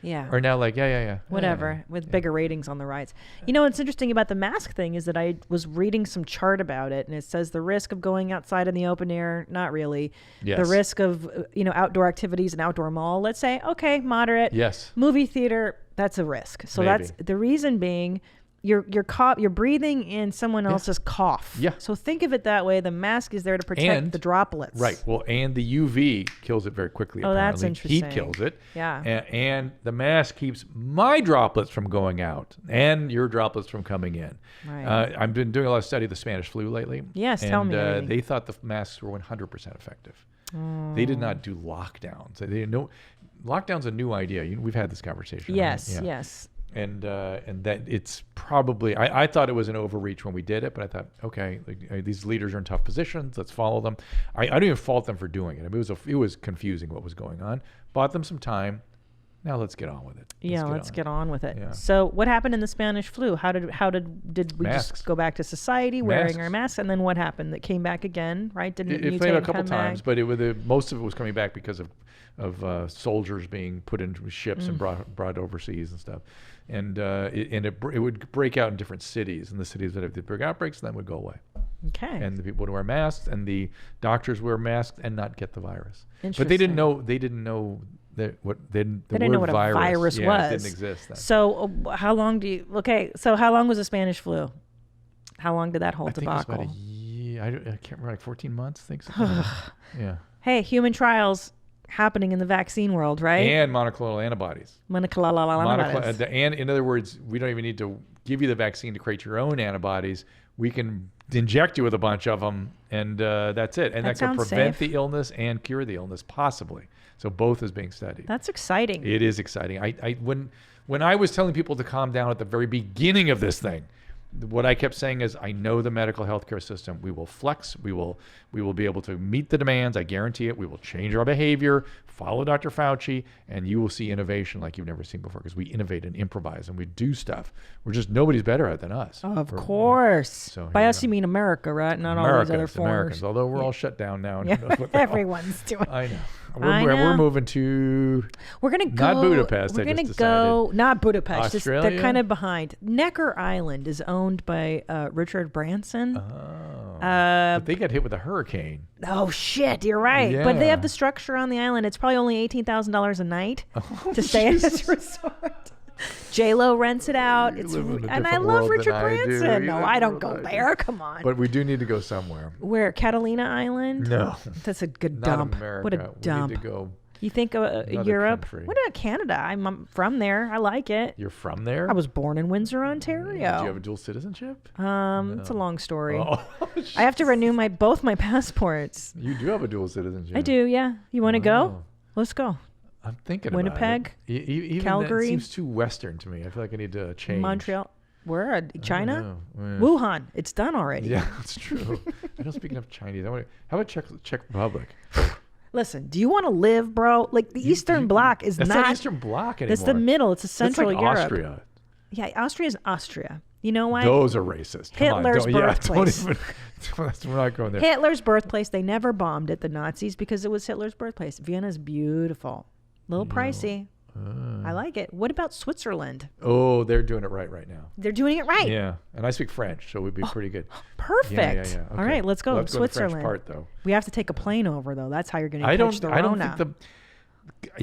Yeah. Are now like, yeah. Whatever, with bigger ratings on the rise. You know, what's interesting about the mask thing is that I was reading some chart about it, and it says the risk of going outside in the open air, not really. Yes. The risk of, outdoor activities, an outdoor mall, let's say, okay, moderate. Yes. Movie theater, that's a risk. So Maybe. that's the reason being. You're breathing in someone else's cough. Yeah. So think of it that way. The mask is there to protect the droplets. Right. Well, and the UV kills it very quickly. Oh, that's apparently. interesting. Heat kills it. Yeah. And the mask keeps my droplets from going out and your droplets from coming in. Right. I've been doing a lot of study of the Spanish flu lately. Yes, and, tell me. They thought the masks were 100% effective. They did not do lockdowns. They didn't know. Lockdown's a new idea. We've had this conversation. Yes. Right? Yeah. Yes. And that it's probably, I thought it was an overreach when we did it, but I thought, okay, these leaders are in tough positions. Let's follow them. I don't even fault them for doing it. I mean, it was confusing what was going on. Bought them some time. Now let's get on with it. Let's get on with it. Yeah. So what happened in the Spanish flu? How did we masks. just go back to society wearing our masks? And then what happened? That came back again, right? Didn't it It mutate played a and couple come times, back? but most of it was coming back because of soldiers being put into ships and brought overseas and stuff. And it would break out in different cities, and the cities that have the big outbreaks then would go away. Okay. And the people would wear masks, and the doctors wear masks and not get the virus. Interesting. But they didn't know that they didn't know what a virus was. It didn't exist then. So how long so how long was the Spanish flu? How long did that whole debacle? I think it was about a year. I can't remember, like 14 months, I think so. Yeah. Hey, human trials happening in the vaccine world, right? And monoclonal antibodies. Antibodies. And in other words, we don't even need to give you the vaccine to create your own antibodies. We can inject you with a bunch of them, and that's it. And that can prevent the illness and cure the illness, possibly. So both is being studied. That's exciting. It is exciting. When I was telling people to calm down at the very beginning of this thing, what I kept saying is, I know the medical healthcare system. We will flex. We will be able to meet the demands. I guarantee it. We will change our behavior, follow Dr. Fauci, and you will see innovation like you've never seen before, because we innovate and improvise and we do stuff. Nobody's better at it than us. Of course. So by us, you mean America, right? Not all those other foreigners. Americans, although we're all shut down now. And Everyone's doing. I know. We're moving to. We're gonna go. Not Budapest. We're gonna go. Not Budapest. Australia. They're kind of behind. Necker Island is owned by Richard Branson. But they got hit with a hurricane. Oh shit! You're right. Yeah. But they have the structure on the island. It's probably only $18,000 a night to stay in this resort. J-Lo rents it out. And I love Richard Branson. No, I don't go there. Come on. But we do need to go somewhere. Where? Catalina Island? No. That's a good Not dump. America. What a dump. We need to go. You think Europe? Country. What about Canada? I'm from there. I like it. You're from there? I was born in Windsor, Ontario. Do you have a dual citizenship? It's a long story. Oh. I have to renew both my passports. You do have a dual citizenship. I do, yeah. You want to go? Let's go. I'm thinking Winnipeg, about it. Even Calgary. That seems too Western to me. I feel like I need to change. Montreal. Where? China? Yeah. Wuhan. It's done already. Yeah, that's true. I don't speak enough Chinese. How about Czech Republic? Listen, do you want to live, bro? Like the Eastern Bloc is that's not Eastern Bloc anymore. That's the middle. It's a Central Europe. Austria. Yeah, Austria is Austria. You know why? Those are racist. Hitler's birthplace. We're not going there. Hitler's birthplace. They never bombed it, the Nazis, because it was Hitler's birthplace. Vienna's beautiful. A little pricey. I like it. What about Switzerland? Oh, they're doing it right now. They're doing it right. Yeah, and I speak French, so we'd be pretty good. Perfect. Yeah. Okay. All right, let's go. We'll Switzerland. Go to the French part, though. We have to take a plane over, though. That's how you're going to catch the Rona. I don't think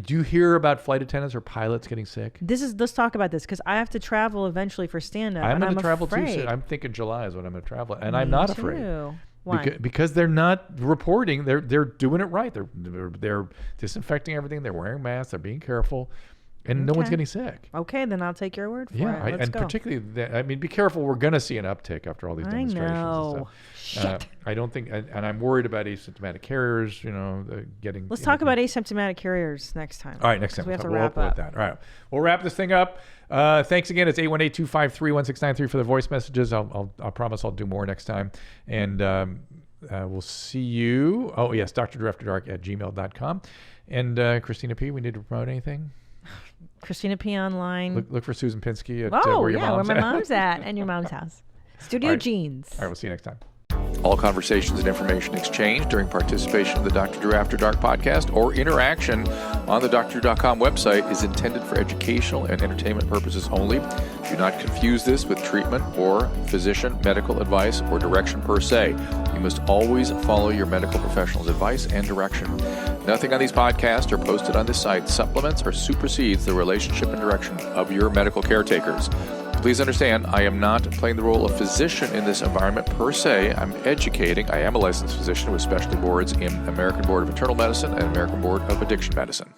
do you hear about flight attendants or pilots getting sick? Let's talk about this, because I have to travel eventually for stand-up. I'm going to travel afraid. too. I'm thinking July is when I'm going to travel, and I'm not afraid. Why? Because they're not reporting. They're doing it right. They're disinfecting everything. They're wearing masks. They're being careful, and no one's getting sick. Okay, then I'll take your word for it. Let's go. Particularly, be careful. We're going to see an uptick after all these demonstrations. I know. And stuff. Shit. I don't think, and I'm worried about asymptomatic carriers. Getting. Let's talk about asymptomatic carriers next time. All right, next time we have to we'll wrap up. With that. All right, we'll wrap this thing up. Thanks again. It's 818-253-1693 for the voice messages. I promise I'll do more next time. And we'll see you. Oh, yes, drdrewafterdark@gmail.com. And Christina P, we need to promote anything? Christina P online. Look for Susan Pinsky at where my mom's at and your mom's house. Studio Jeans. All right, we'll see you next time. All conversations and information exchanged during participation in the Dr. Drew After Dark podcast or interaction on the drdrew.com website is intended for educational and entertainment purposes only. Do not confuse this with treatment or physician medical advice or direction per se. You must always follow your medical professional's advice and direction. Nothing on these podcasts or posted on this site supplements or supersedes the relationship and direction of your medical caretakers. Please understand, I am not playing the role of physician in this environment per se. I'm educating. I am a licensed physician with specialty boards in American Board of Internal Medicine and American Board of Addiction Medicine.